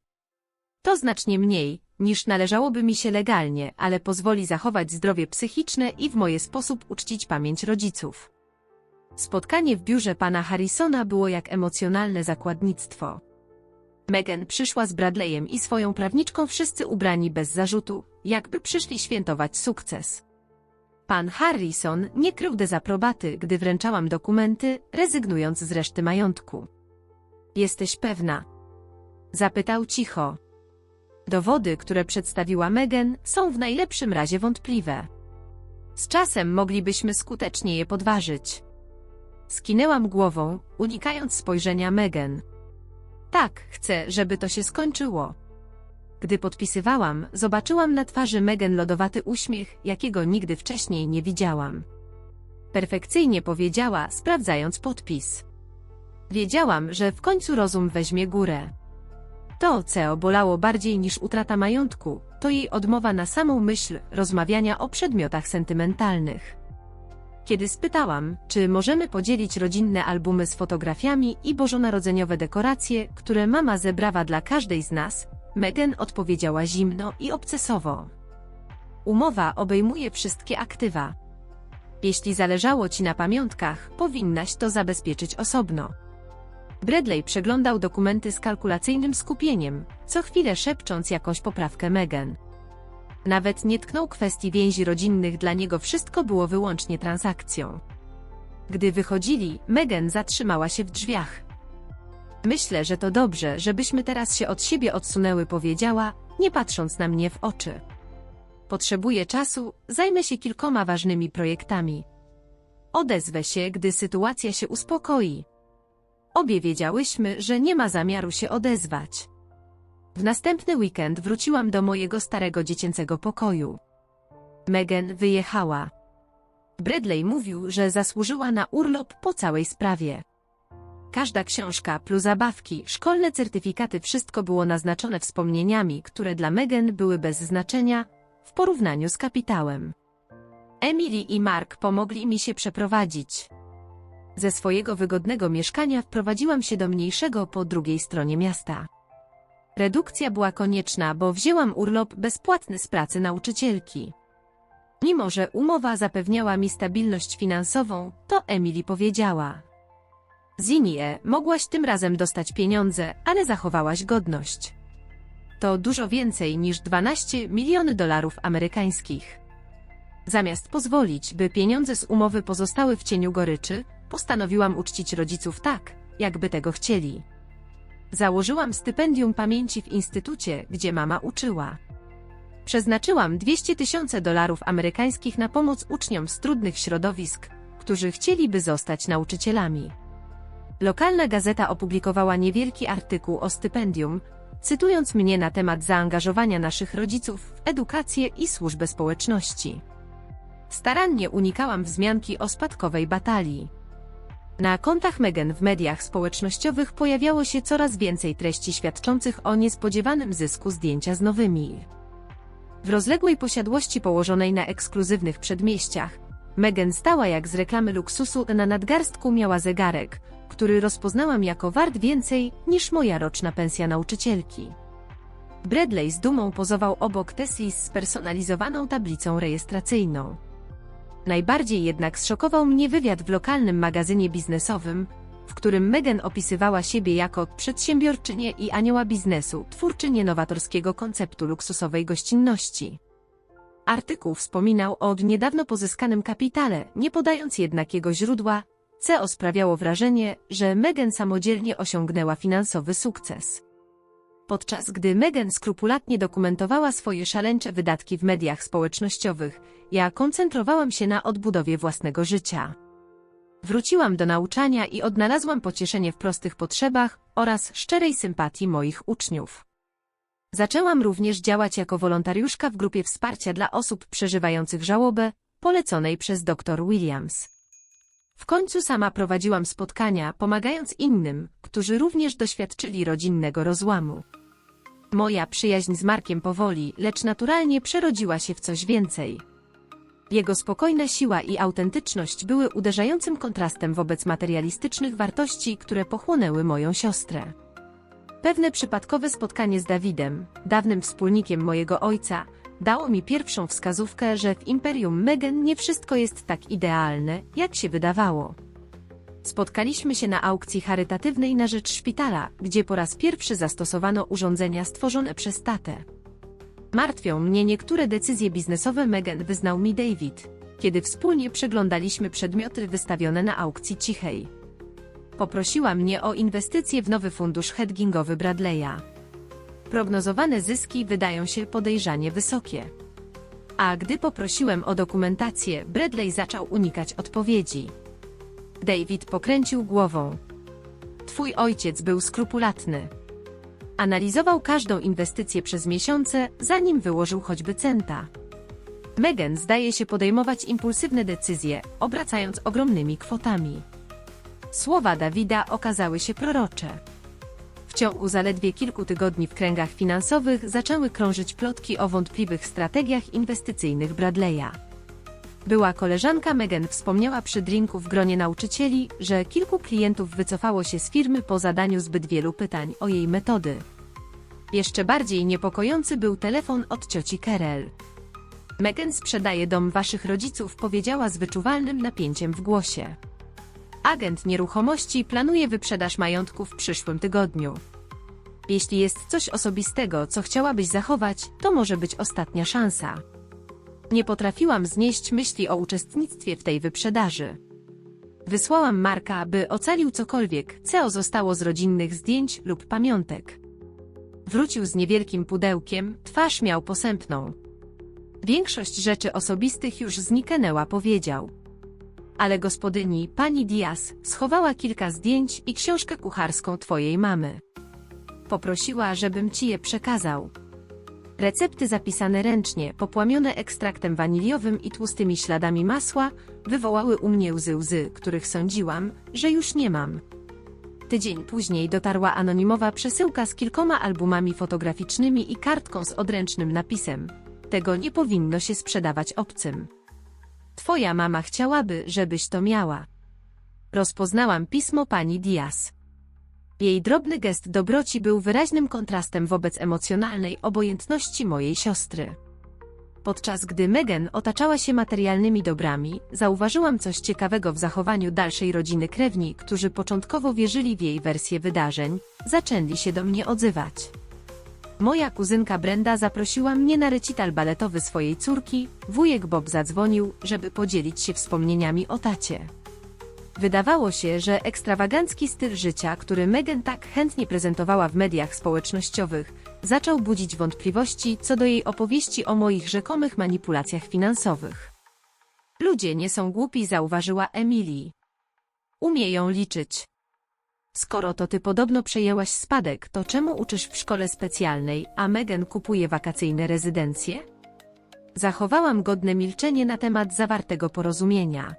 To znacznie mniej, niż należałoby mi się legalnie, ale pozwoli zachować zdrowie psychiczne i w moje sposób uczcić pamięć rodziców. Spotkanie w biurze pana Harrisona było jak emocjonalne zakładnictwo. Megan przyszła z Bradleyem i swoją prawniczką, wszyscy ubrani bez zarzutu, jakby przyszli świętować sukces. Pan Harrison nie krył dezaprobaty, gdy wręczałam dokumenty, rezygnując z reszty majątku. Jesteś pewna? Zapytał cicho. Dowody, które przedstawiła Megan, są w najlepszym razie wątpliwe. Z czasem moglibyśmy skutecznie je podważyć. Skinęłam głową, unikając spojrzenia Megan. Tak, chcę, żeby to się skończyło. Gdy podpisywałam, zobaczyłam na twarzy Megan lodowaty uśmiech, jakiego nigdy wcześniej nie widziałam. Perfekcyjnie powiedziała, sprawdzając podpis. Wiedziałam, że w końcu rozum weźmie górę. To, co bolało bardziej niż utrata majątku, to jej odmowa na samą myśl rozmawiania o przedmiotach sentymentalnych. Kiedy spytałam, czy możemy podzielić rodzinne albumy z fotografiami i bożonarodzeniowe dekoracje, które mama zebrała dla każdej z nas, Meghan odpowiedziała zimno i obcesowo. Umowa obejmuje wszystkie aktywa. Jeśli zależało ci na pamiątkach, powinnaś to zabezpieczyć osobno. Bradley przeglądał dokumenty z kalkulacyjnym skupieniem, co chwilę szepcząc jakąś poprawkę Meghan. Nawet nie tknął kwestii więzi rodzinnych, dla niego wszystko było wyłącznie transakcją. Gdy wychodzili, Meghan zatrzymała się w drzwiach. Myślę, że to dobrze, żebyśmy teraz się od siebie odsunęły, powiedziała, nie patrząc na mnie w oczy. Potrzebuję czasu, zajmę się kilkoma ważnymi projektami. Odezwę się, gdy sytuacja się uspokoi. Obie wiedziałyśmy, że nie ma zamiaru się odezwać. W następny weekend wróciłam do mojego starego dziecięcego pokoju. Meghan wyjechała. Bradley mówił, że zasłużyła na urlop po całej sprawie. Każda książka plus zabawki, szkolne certyfikaty, wszystko było naznaczone wspomnieniami, które dla Meghan były bez znaczenia w porównaniu z kapitałem. Emily i Mark pomogli mi się przeprowadzić. Ze swojego wygodnego mieszkania wprowadziłam się do mniejszego po drugiej stronie miasta. Redukcja była konieczna, bo wzięłam urlop bezpłatny z pracy nauczycielki. Mimo że umowa zapewniała mi stabilność finansową, to Emily powiedziała: Zinie, mogłaś tym razem dostać pieniądze, ale zachowałaś godność. To dużo więcej niż 12 milionów dolarów amerykańskich. Zamiast pozwolić, by pieniądze z umowy pozostały w cieniu goryczy, postanowiłam uczcić rodziców tak, jakby tego chcieli. Założyłam stypendium pamięci w instytucie, gdzie mama uczyła. Przeznaczyłam 200 000 dolarów amerykańskich na pomoc uczniom z trudnych środowisk, którzy chcieliby zostać nauczycielami. Lokalna gazeta opublikowała niewielki artykuł o stypendium, cytując mnie na temat zaangażowania naszych rodziców w edukację i służbę społeczności. Starannie unikałam wzmianki o spadkowej batalii. Na kontach Meghan w mediach społecznościowych pojawiało się coraz więcej treści świadczących o niespodziewanym zysku zdjęcia z nowymi. W rozległej posiadłości położonej na ekskluzywnych przedmieściach, Meghan stała jak z reklamy luksusu, na nadgarstku miała zegarek, który rozpoznałam jako wart więcej niż moja roczna pensja nauczycielki. Bradley z dumą pozował obok Tesli z spersonalizowaną tablicą rejestracyjną. Najbardziej jednak zszokował mnie wywiad w lokalnym magazynie biznesowym, w którym Meghan opisywała siebie jako przedsiębiorczynię i anioła biznesu, twórczynię nowatorskiego konceptu luksusowej gościnności. Artykuł wspominał o niedawno pozyskanym kapitale, nie podając jednak jego źródła, co sprawiało wrażenie, że Meghan samodzielnie osiągnęła finansowy sukces. Podczas gdy Meghan skrupulatnie dokumentowała swoje szaleńcze wydatki w mediach społecznościowych, ja koncentrowałam się na odbudowie własnego życia. Wróciłam do nauczania i odnalazłam pocieszenie w prostych potrzebach oraz szczerej sympatii moich uczniów. Zaczęłam również działać jako wolontariuszka w grupie wsparcia dla osób przeżywających żałobę, poleconej przez dr Williams. W końcu sama prowadziłam spotkania, pomagając innym, którzy również doświadczyli rodzinnego rozłamu. Moja przyjaźń z Markiem powoli, lecz naturalnie przerodziła się w coś więcej. Jego spokojna siła i autentyczność były uderzającym kontrastem wobec materialistycznych wartości, które pochłonęły moją siostrę. Pewne przypadkowe spotkanie z Davidem, dawnym wspólnikiem mojego ojca, dało mi pierwszą wskazówkę, że w imperium Meghan nie wszystko jest tak idealne, jak się wydawało. Spotkaliśmy się na aukcji charytatywnej na rzecz szpitala, gdzie po raz pierwszy zastosowano urządzenia stworzone przez tatę. Martwią mnie niektóre decyzje biznesowe Meghan, wyznał mi David, kiedy wspólnie przeglądaliśmy przedmioty wystawione na aukcji cichej. Poprosiła mnie o inwestycje w nowy fundusz hedgingowy Bradley'a. Prognozowane zyski wydają się podejrzanie wysokie. A gdy poprosiłem o dokumentację, Bradley zaczął unikać odpowiedzi. David pokręcił głową. Twój ojciec był skrupulatny. Analizował każdą inwestycję przez miesiące, zanim wyłożył choćby centa. Meghan zdaje się podejmować impulsywne decyzje, obracając ogromnymi kwotami. Słowa Davida okazały się prorocze. W ciągu zaledwie kilku tygodni w kręgach finansowych zaczęły krążyć plotki o wątpliwych strategiach inwestycyjnych Bradley'a. Była koleżanka Meghan wspomniała przy drinku w gronie nauczycieli, że kilku klientów wycofało się z firmy po zadaniu zbyt wielu pytań o jej metody. Jeszcze bardziej niepokojący był telefon od cioci Carol. Meghan sprzedaje dom waszych rodziców, powiedziała z wyczuwalnym napięciem w głosie. Agent nieruchomości planuje wyprzedaż majątku w przyszłym tygodniu. Jeśli jest coś osobistego, co chciałabyś zachować, to może być ostatnia szansa. Nie potrafiłam znieść myśli o uczestnictwie w tej wyprzedaży. Wysłałam Marka, by ocalił cokolwiek, co zostało z rodzinnych zdjęć lub pamiątek. Wrócił z niewielkim pudełkiem, twarz miał posępną. Większość rzeczy osobistych już zniknęła, powiedział. Ale gospodyni, pani Diaz, schowała kilka zdjęć i książkę kucharską twojej mamy. Poprosiła, żebym ci je przekazał. Recepty zapisane ręcznie, popłamione ekstraktem waniliowym i tłustymi śladami masła, wywołały u mnie łzy, których sądziłam, że już nie mam. Tydzień później dotarła anonimowa przesyłka z kilkoma albumami fotograficznymi i kartką z odręcznym napisem. Tego nie powinno się sprzedawać obcym. Twoja mama chciałaby, żebyś to miała. Rozpoznałam pismo pani Diaz. Jej drobny gest dobroci był wyraźnym kontrastem wobec emocjonalnej obojętności mojej siostry. Podczas gdy Meghan otaczała się materialnymi dobrami, zauważyłam coś ciekawego w zachowaniu dalszej rodziny krewni, którzy początkowo wierzyli w jej wersję wydarzeń, zaczęli się do mnie odzywać. Moja kuzynka Brenda zaprosiła mnie na recital baletowy swojej córki, wujek Bob zadzwonił, żeby podzielić się wspomnieniami o tacie. Wydawało się, że ekstrawagancki styl życia, który Meghan tak chętnie prezentowała w mediach społecznościowych, zaczął budzić wątpliwości co do jej opowieści o moich rzekomych manipulacjach finansowych. Ludzie nie są głupi, zauważyła Emily. Umieją liczyć. Skoro to ty podobno przejęłaś spadek, to czemu uczysz w szkole specjalnej, a Meghan kupuje wakacyjne rezydencje? Zachowałam godne milczenie na temat zawartego porozumienia.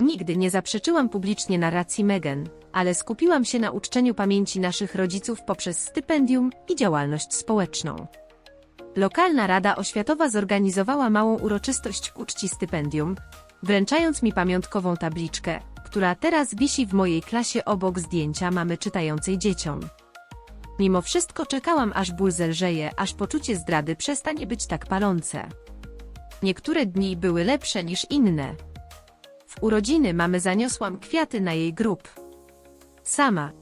Nigdy nie zaprzeczyłam publicznie narracji Meghan, ale skupiłam się na uczczeniu pamięci naszych rodziców poprzez stypendium i działalność społeczną. Lokalna Rada Oświatowa zorganizowała małą uroczystość ku czci stypendium, wręczając mi pamiątkową tabliczkę, która teraz wisi w mojej klasie obok zdjęcia mamy czytającej dzieciom. Mimo wszystko czekałam, aż ból zelżeje, aż poczucie zdrady przestanie być tak palące. Niektóre dni były lepsze niż inne. W urodziny mamy zaniosłam kwiaty na jej grób. Sama.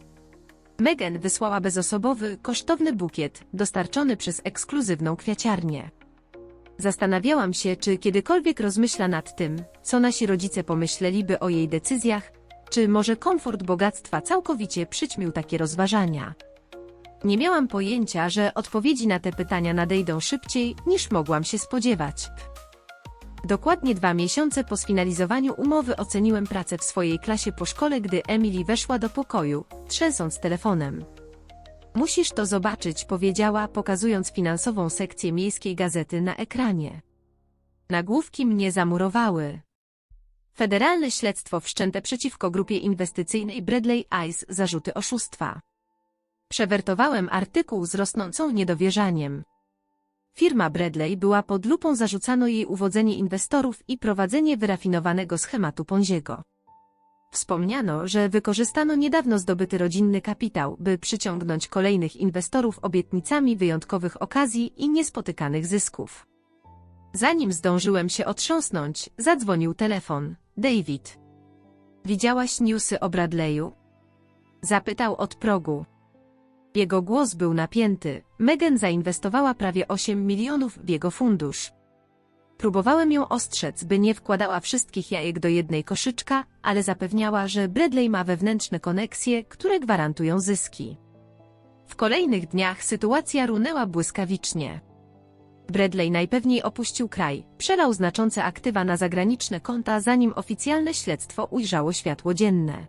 Meghan wysłała bezosobowy, kosztowny bukiet, dostarczony przez ekskluzywną kwiaciarnię. Zastanawiałam się, czy kiedykolwiek rozmyśla nad tym, co nasi rodzice pomyśleliby o jej decyzjach, czy może komfort bogactwa całkowicie przyćmił takie rozważania. Nie miałam pojęcia, że odpowiedzi na te pytania nadejdą szybciej, niż mogłam się spodziewać. Dokładnie 2 miesiące po sfinalizowaniu umowy oceniłem pracę w swojej klasie po szkole, gdy Emily weszła do pokoju, trzęsąc telefonem. Musisz to zobaczyć, powiedziała, pokazując finansową sekcję miejskiej gazety na ekranie. Nagłówki mnie zamurowały. Federalne śledztwo wszczęte przeciwko grupie inwestycyjnej Bradley Ice, zarzuty oszustwa. Przewertowałem artykuł z rosnącą niedowierzaniem. Firma Bradley była pod lupą, zarzucano jej uwodzenie inwestorów i prowadzenie wyrafinowanego schematu Ponziego. Wspomniano, że wykorzystano niedawno zdobyty rodzinny kapitał, by przyciągnąć kolejnych inwestorów obietnicami wyjątkowych okazji i niespotykanych zysków. Zanim zdążyłem się otrząsnąć, zadzwonił telefon. David. Widziałaś newsy o Bradleyu? Zapytał od progu. Jego głos był napięty. Meghan zainwestowała prawie 8 milionów w jego fundusz. Próbowałem ją ostrzec, by nie wkładała wszystkich jajek do jednej koszyczka, ale zapewniała, że Bradley ma wewnętrzne koneksje, które gwarantują zyski. W kolejnych dniach sytuacja runęła błyskawicznie. Bradley najpewniej opuścił kraj, przelał znaczące aktywa na zagraniczne konta, zanim oficjalne śledztwo ujrzało światło dzienne.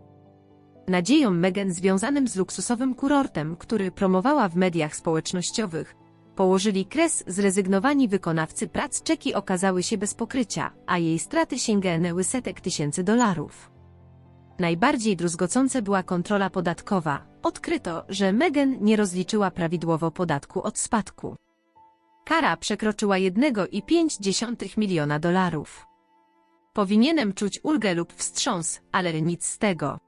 Nadziejom Meghan związanym z luksusowym kurortem, który promowała w mediach społecznościowych, położyli kres zrezygnowani wykonawcy prac. Czeki okazały się bez pokrycia, a jej straty sięgnęły setek tysięcy dolarów. Najbardziej druzgocące była kontrola podatkowa. Odkryto, że Meghan nie rozliczyła prawidłowo podatku od spadku. Kara przekroczyła $1,5 miliona. Powinienem czuć ulgę lub wstrząs, ale nic z tego.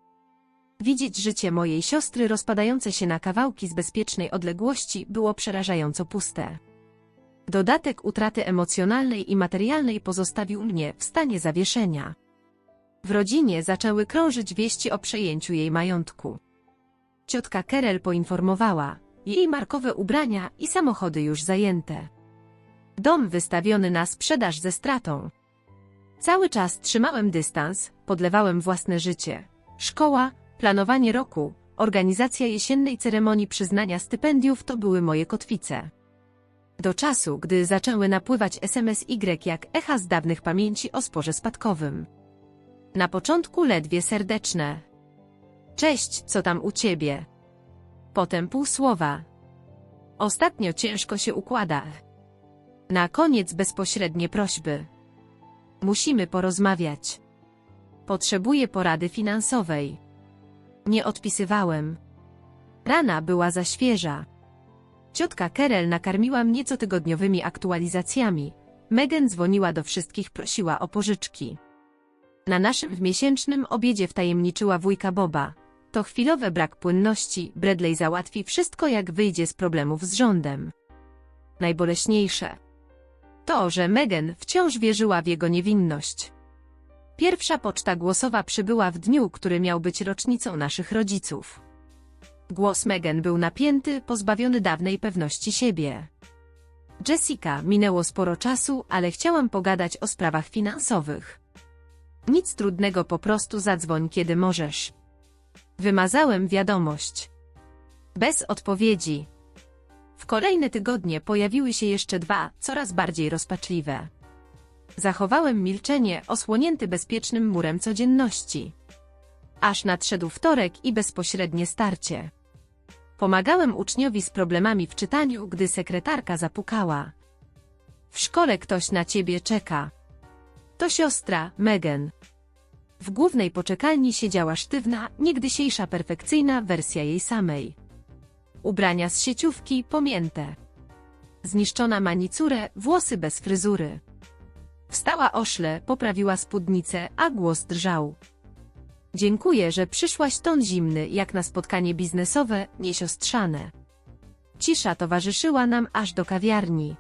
Widzieć życie mojej siostry rozpadające się na kawałki z bezpiecznej odległości było przerażająco puste. Dodatek utraty emocjonalnej i materialnej pozostawił mnie w stanie zawieszenia. W rodzinie zaczęły krążyć wieści o przejęciu jej majątku. Ciotka Kerel poinformowała, jej markowe ubrania i samochody już zajęte. Dom wystawiony na sprzedaż ze stratą. Cały czas trzymałem dystans, podlewałem własne życie. Szkoła, planowanie roku, organizacja jesiennej ceremonii przyznania stypendiów to były moje kotwice. Do czasu, gdy zaczęły napływać SMS-y jak echa z dawnych pamięci o sporze spadkowym. Na początku ledwie serdeczne. Cześć, co tam u ciebie? Potem pół słowa. Ostatnio ciężko się układa. Na koniec bezpośrednie prośby. Musimy porozmawiać. Potrzebuję porady finansowej. Nie odpisywałem. Rana była za świeża. Ciotka Kerel nakarmiła mnie cotygodniowymi aktualizacjami. Megan dzwoniła do wszystkich, prosiła o pożyczki. Na naszym miesięcznym obiedzie wtajemniczyła wujka Boba. To chwilowy brak płynności, Bradley załatwi wszystko jak wyjdzie z problemów z rządem. Najboleśniejsze to, że Megan wciąż wierzyła w jego niewinność. Pierwsza poczta głosowa przybyła w dniu, który miał być rocznicą naszych rodziców. Głos Megan był napięty, pozbawiony dawnej pewności siebie. Jessica, minęło sporo czasu, ale chciałam pogadać o sprawach finansowych. Nic trudnego, po prostu zadzwoń, kiedy możesz. Wymazałem wiadomość. Bez odpowiedzi. W kolejne tygodnie pojawiły się jeszcze dwa, coraz bardziej rozpaczliwe. Zachowałem milczenie, osłonięty bezpiecznym murem codzienności. Aż nadszedł wtorek i bezpośrednie starcie. Pomagałem uczniowi z problemami w czytaniu, gdy sekretarka zapukała. W szkole ktoś na ciebie czeka. To siostra, Megan. W głównej poczekalni siedziała sztywna, niegdysiejsza perfekcyjna wersja jej samej. Ubrania z sieciówki, pomięte. Zniszczona manicure, włosy bez fryzury. Wstała oszle, poprawiła spódnicę, a głos drżał. Dziękuję, że przyszłaś, ton zimny, jak na spotkanie biznesowe, niesiostrzane. Cisza towarzyszyła nam aż do kawiarni.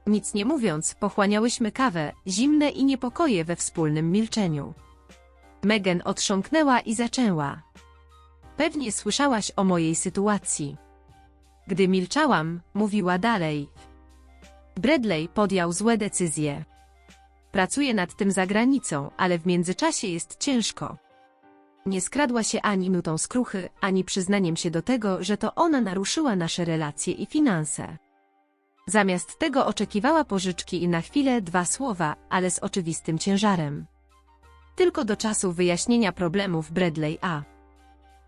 Nic nie mówiąc, pochłaniałyśmy kawę, zimne i niepokoje we wspólnym milczeniu. Megan otrząknęła i zaczęła. Pewnie słyszałaś o mojej sytuacji. Gdy milczałam, mówiła dalej. Bradley podjął złe decyzje. Pracuje nad tym za granicą, ale w międzyczasie jest ciężko. Nie skradła się ani minutą skruchy, ani przyznaniem się do tego, że to ona naruszyła nasze relacje i finanse. Zamiast tego oczekiwała pożyczki i na chwilę dwa słowa, ale z oczywistym ciężarem. Tylko do czasu wyjaśnienia problemów Bradley a.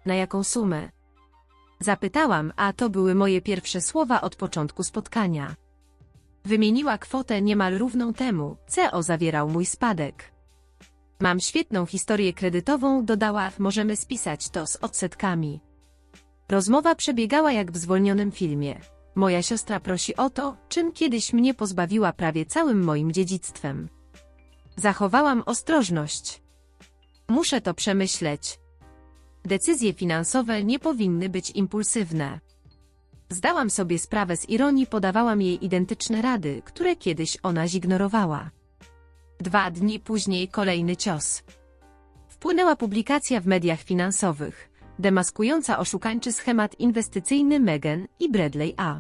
Na jaką sumę? Zapytałam, a to były moje pierwsze słowa od początku spotkania. Wymieniła kwotę niemal równą temu, co zawierał mój spadek. Mam świetną historię kredytową, dodała, możemy spisać to z odsetkami. Rozmowa przebiegała jak w zwolnionym filmie. Moja siostra prosi o to, czym kiedyś mnie pozbawiła prawie całym moim dziedzictwem. Zachowałam ostrożność. Muszę to przemyśleć. Decyzje finansowe nie powinny być impulsywne. Zdałam sobie sprawę z ironii, podawałam jej identyczne rady, które kiedyś ona zignorowała. 2 dni później kolejny cios. Wpłynęła publikacja w mediach finansowych, demaskująca oszukańczy schemat inwestycyjny Megan i Bradley a.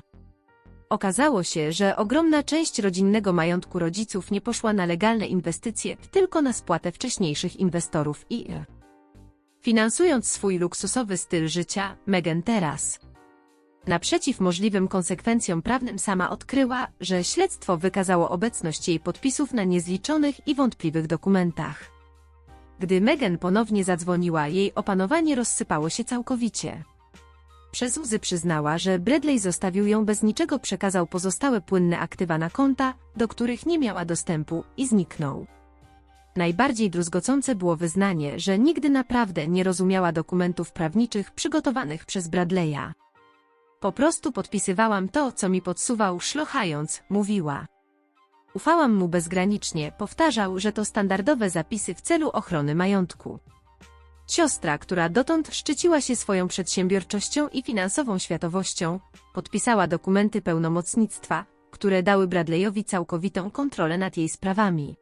Okazało się, że ogromna część rodzinnego majątku rodziców nie poszła na legalne inwestycje, tylko na spłatę wcześniejszych inwestorów i finansując swój luksusowy styl życia, Megan teraz naprzeciw możliwym konsekwencjom prawnym sama odkryła, że śledztwo wykazało obecność jej podpisów na niezliczonych i wątpliwych dokumentach. Gdy Megan ponownie zadzwoniła, jej opanowanie rozsypało się całkowicie. Przez łzy przyznała, że Bradley zostawił ją bez niczego, przekazał pozostałe płynne aktywa na konta, do których nie miała dostępu, i zniknął. Najbardziej druzgocące było wyznanie, że nigdy naprawdę nie rozumiała dokumentów prawniczych przygotowanych przez Bradley'a. Po prostu podpisywałam to, co mi podsuwał, szlochając, mówiła. Ufałam mu bezgranicznie, powtarzał, że to standardowe zapisy w celu ochrony majątku. Siostra, która dotąd szczyciła się swoją przedsiębiorczością i finansową światowością, podpisała dokumenty pełnomocnictwa, które dały Bradleyowi całkowitą kontrolę nad jej sprawami.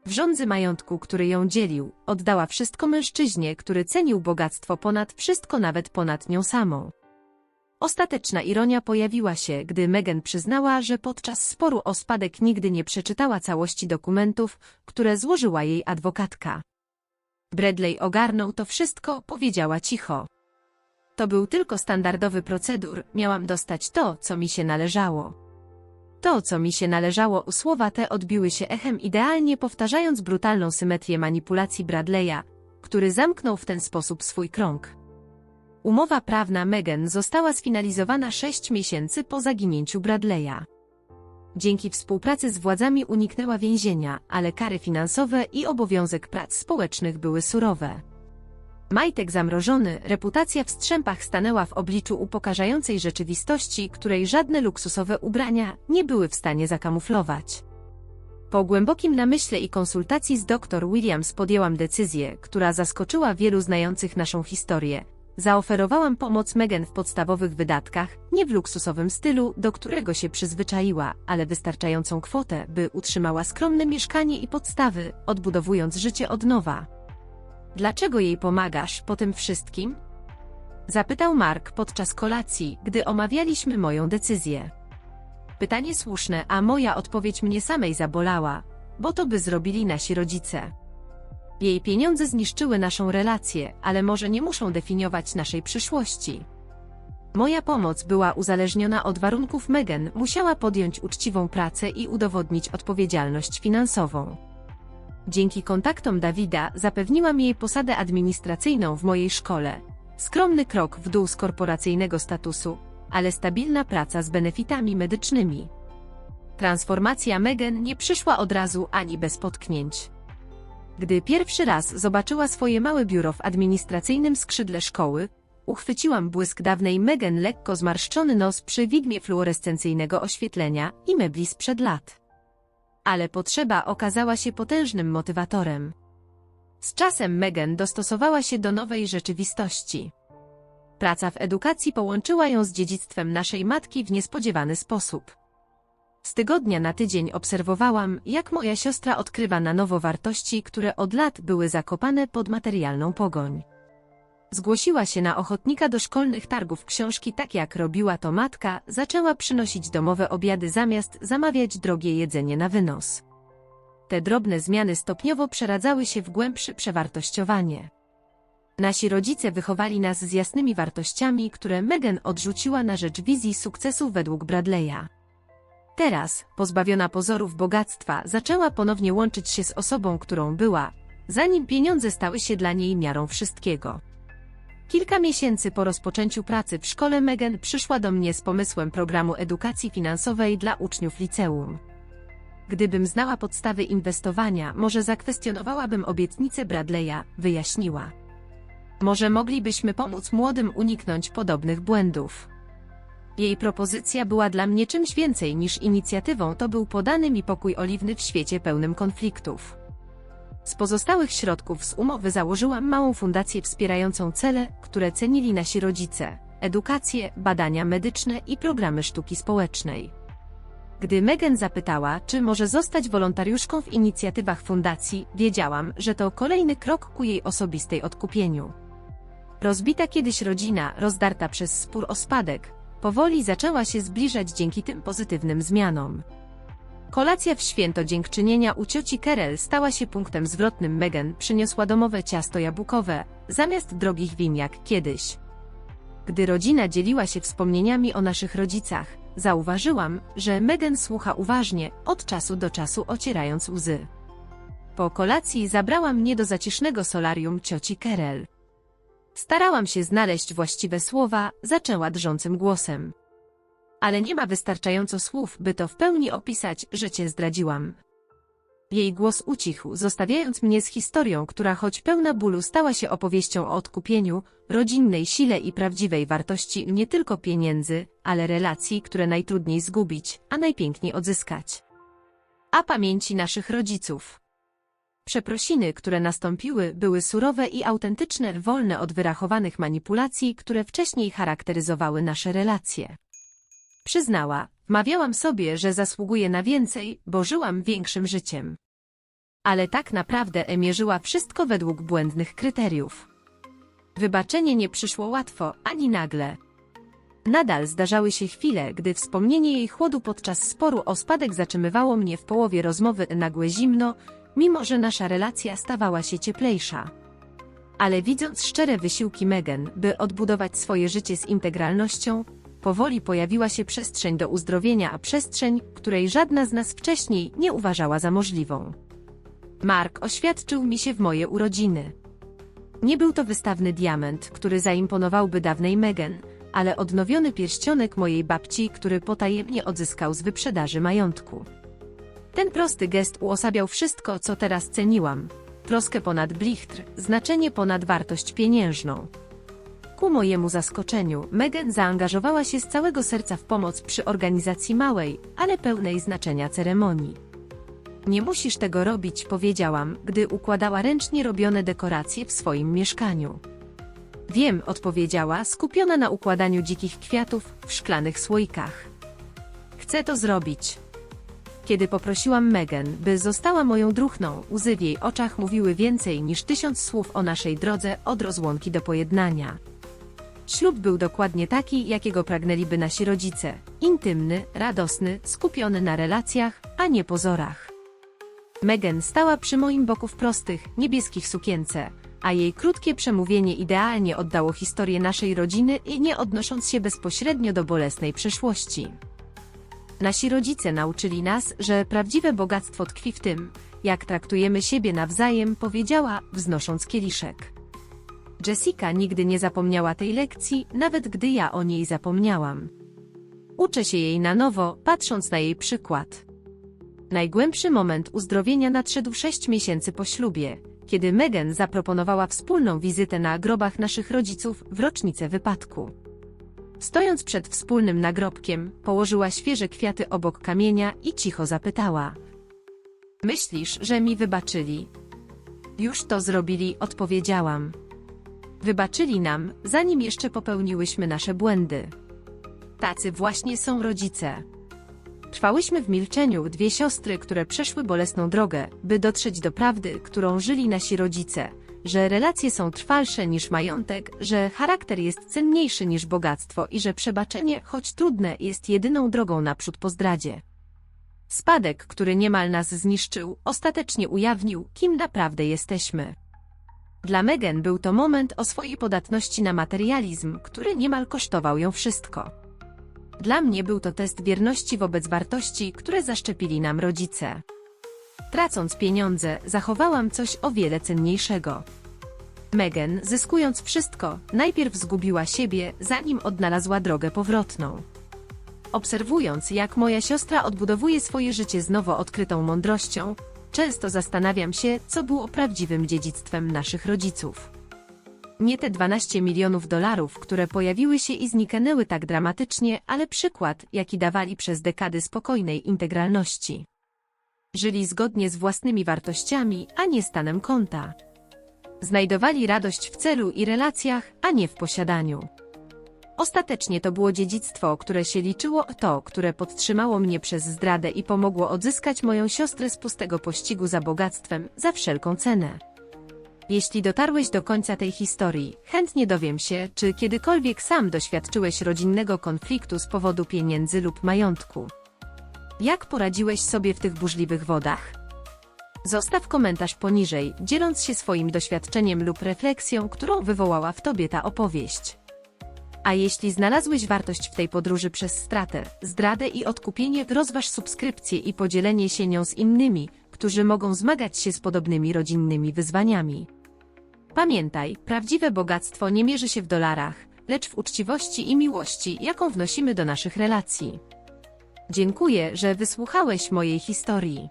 W rządzy majątku, który ją dzielił, oddała wszystko mężczyźnie, który cenił bogactwo ponad wszystko, nawet ponad nią samą. Ostateczna ironia pojawiła się, gdy Meghan przyznała, że podczas sporu o spadek nigdy nie przeczytała całości dokumentów, które złożyła jej adwokatka. Bradley ogarnął to wszystko, powiedziała cicho. To był tylko standardowy procedur, miałam dostać to, co mi się należało. To, co mi się należało, słowa te odbiły się echem, idealnie powtarzając brutalną symetrię manipulacji Bradleya, który zamknął w ten sposób swój krąg. Umowa prawna Meghan została sfinalizowana 6 miesięcy po zaginięciu Bradleya. Dzięki współpracy z władzami uniknęła więzienia, ale kary finansowe i obowiązek prac społecznych były surowe. Majtek zamrożony, reputacja w strzępach stanęła w obliczu upokarzającej rzeczywistości, której żadne luksusowe ubrania nie były w stanie zakamuflować. Po głębokim namyśle i konsultacji z dr Williams podjęłam decyzję, która zaskoczyła wielu znających naszą historię. Zaoferowałam pomoc Meghan w podstawowych wydatkach, nie w luksusowym stylu, do którego się przyzwyczaiła, ale wystarczającą kwotę, by utrzymała skromne mieszkanie i podstawy, odbudowując życie od nowa. Dlaczego jej pomagasz po tym wszystkim? Zapytał Mark podczas kolacji, gdy omawialiśmy moją decyzję. Pytanie słuszne, a moja odpowiedź mnie samej zabolała, bo to by zrobili nasi rodzice. Jej pieniądze zniszczyły naszą relację, ale może nie muszą definiować naszej przyszłości. Moja pomoc była uzależniona od warunków. Meghan musiała podjąć uczciwą pracę i udowodnić odpowiedzialność finansową. Dzięki kontaktom Davida zapewniłam jej posadę administracyjną w mojej szkole. Skromny krok w dół z korporacyjnego statusu, ale stabilna praca z benefitami medycznymi. Transformacja Meghan nie przyszła od razu ani bez potknięć. Gdy pierwszy raz zobaczyła swoje małe biuro w administracyjnym skrzydle szkoły, uchwyciłam błysk dawnej Meghan, lekko zmarszczony nos przy widmie fluorescencyjnego oświetlenia i mebli sprzed lat. Ale potrzeba okazała się potężnym motywatorem. Z czasem Meghan dostosowała się do nowej rzeczywistości. Praca w edukacji połączyła ją z dziedzictwem naszej matki w niespodziewany sposób. Z tygodnia na tydzień obserwowałam, jak moja siostra odkrywa na nowo wartości, które od lat były zakopane pod materialną pogoń. Zgłosiła się na ochotnika do szkolnych targów książki, tak jak robiła to matka, zaczęła przynosić domowe obiady zamiast zamawiać drogie jedzenie na wynos. Te drobne zmiany stopniowo przeradzały się w głębsze przewartościowanie. Nasi rodzice wychowali nas z jasnymi wartościami, które Meghan odrzuciła na rzecz wizji sukcesu według Bradleya. Teraz, pozbawiona pozorów bogactwa, zaczęła ponownie łączyć się z osobą, którą była, zanim pieniądze stały się dla niej miarą wszystkiego. Kilka miesięcy po rozpoczęciu pracy w szkole Meghan przyszła do mnie z pomysłem programu edukacji finansowej dla uczniów liceum. Gdybym znała podstawy inwestowania, może zakwestionowałabym obietnicę Bradleya, wyjaśniła. Może moglibyśmy pomóc młodym uniknąć podobnych błędów. Jej propozycja była dla mnie czymś więcej niż inicjatywą, to był podany mi pokój oliwny w świecie pełnym konfliktów. Z pozostałych środków z umowy założyłam małą fundację wspierającą cele, które cenili nasi rodzice: edukację, badania medyczne i programy sztuki społecznej. Gdy Meghan zapytała, czy może zostać wolontariuszką w inicjatywach fundacji, wiedziałam, że to kolejny krok ku jej osobistej odkupieniu. Rozbita kiedyś rodzina, rozdarta przez spór o spadek, powoli zaczęła się zbliżać dzięki tym pozytywnym zmianom. Kolacja w święto dziękczynienia u cioci Carol stała się punktem zwrotnym. Meghan przyniosła domowe ciasto jabłkowe, zamiast drogich win jak kiedyś. Gdy rodzina dzieliła się wspomnieniami o naszych rodzicach, zauważyłam, że Meghan słucha uważnie, od czasu do czasu ocierając łzy. Po kolacji zabrała mnie do zacisznego solarium cioci Carol. Starałam się znaleźć właściwe słowa, zaczęła drżącym głosem. Ale nie ma wystarczająco słów, by to w pełni opisać, że cię zdradziłam. Jej głos ucichł, zostawiając mnie z historią, która choć pełna bólu stała się opowieścią o odkupieniu, rodzinnej sile i prawdziwej wartości nie tylko pieniędzy, ale relacji, które najtrudniej zgubić, a najpiękniej odzyskać. a pamięci naszych rodziców. Przeprosiny, które nastąpiły, były surowe i autentyczne, wolne od wyrachowanych manipulacji, które wcześniej charakteryzowały nasze relacje. Przyznała, wmawiałam sobie, że zasługuję na więcej, bo żyłam większym życiem. Ale tak naprawdę mierzyła wszystko według błędnych kryteriów. Wybaczenie nie przyszło łatwo, ani nagle. Nadal zdarzały się chwile, gdy wspomnienie jej chłodu podczas sporu o spadek zatrzymywało mnie w połowie rozmowy nagłe zimno, mimo że nasza relacja stawała się cieplejsza. Ale widząc szczere wysiłki Megan, by odbudować swoje życie z integralnością, powoli pojawiła się przestrzeń do uzdrowienia, a przestrzeń, której żadna z nas wcześniej nie uważała za możliwą. Mark oświadczył mi się w moje urodziny. Nie był to wystawny diament, który zaimponowałby dawnej Megan, ale odnowiony pierścionek mojej babci, który potajemnie odzyskał z wyprzedaży majątku. Ten prosty gest uosabiał wszystko, co teraz ceniłam. Troskę ponad blichtr, znaczenie ponad wartość pieniężną. Ku mojemu zaskoczeniu, Megan zaangażowała się z całego serca w pomoc przy organizacji małej, ale pełnej znaczenia ceremonii. Nie musisz tego robić, powiedziałam, gdy układała ręcznie robione dekoracje w swoim mieszkaniu. Wiem, odpowiedziała, skupiona na układaniu dzikich kwiatów w szklanych słoikach. Chcę to zrobić. Kiedy poprosiłam Megan, by została moją druhną, łzy w jej oczach mówiły więcej niż 1000 słów o naszej drodze od rozłąki do pojednania. Ślub był dokładnie taki, jakiego pragnęliby nasi rodzice. Intymny, radosny, skupiony na relacjach, a nie pozorach. Megan stała przy moim boku w prostych, niebieskich sukience, a jej krótkie przemówienie idealnie oddało historię naszej rodziny i nie odnosząc się bezpośrednio do bolesnej przeszłości. Nasi rodzice nauczyli nas, że prawdziwe bogactwo tkwi w tym, jak traktujemy siebie nawzajem, powiedziała, wznosząc kieliszek. Jessica nigdy nie zapomniała tej lekcji, nawet gdy ja o niej zapomniałam. Uczę się jej na nowo, patrząc na jej przykład. Najgłębszy moment uzdrowienia nadszedł 6 miesięcy po ślubie, kiedy Megan zaproponowała wspólną wizytę na grobach naszych rodziców w rocznicę wypadku. Stojąc przed wspólnym nagrobkiem, położyła świeże kwiaty obok kamienia i cicho zapytała. Myślisz, że mi wybaczyli? Już to zrobili, odpowiedziałam. Wybaczyli nam, zanim jeszcze popełniłyśmy nasze błędy. Tacy właśnie są rodzice. Trwałyśmy w milczeniu, dwie siostry, które przeszły bolesną drogę, by dotrzeć do prawdy, którą żyli nasi rodzice, że relacje są trwalsze niż majątek, że charakter jest cenniejszy niż bogactwo i że przebaczenie, choć trudne, jest jedyną drogą naprzód po zdradzie. Spadek, który niemal nas zniszczył, ostatecznie ujawnił, kim naprawdę jesteśmy. Dla Megan był to moment o swojej podatności na materializm, który niemal kosztował ją wszystko. Dla mnie był to test wierności wobec wartości, które zaszczepili nam rodzice. Tracąc pieniądze, zachowałam coś o wiele cenniejszego. Megan, zyskując wszystko, najpierw zgubiła siebie, zanim odnalazła drogę powrotną. Obserwując, jak moja siostra odbudowuje swoje życie z nowo odkrytą mądrością, często zastanawiam się, co było prawdziwym dziedzictwem naszych rodziców. Nie te 12 milionów dolarów, które pojawiły się i zniknęły tak dramatycznie, ale przykład, jaki dawali przez dekady spokojnej integralności. Żyli zgodnie z własnymi wartościami, a nie stanem konta. Znajdowali radość w celu i relacjach, a nie w posiadaniu. Ostatecznie to było dziedzictwo, które się liczyło, to, które podtrzymało mnie przez zdradę i pomogło odzyskać moją siostrę z pustego pościgu za bogactwem, za wszelką cenę. Jeśli dotarłeś do końca tej historii, chętnie dowiem się, czy kiedykolwiek sam doświadczyłeś rodzinnego konfliktu z powodu pieniędzy lub majątku. Jak poradziłeś sobie w tych burzliwych wodach? Zostaw komentarz poniżej, dzieląc się swoim doświadczeniem lub refleksją, którą wywołała w tobie ta opowieść. A jeśli znalazłeś wartość w tej podróży przez stratę, zdradę i odkupienie, rozważ subskrypcję i podzielenie się nią z innymi, którzy mogą zmagać się z podobnymi rodzinnymi wyzwaniami. Pamiętaj, prawdziwe bogactwo nie mierzy się w dolarach, lecz w uczciwości i miłości, jaką wnosimy do naszych relacji. Dziękuję, że wysłuchałeś mojej historii.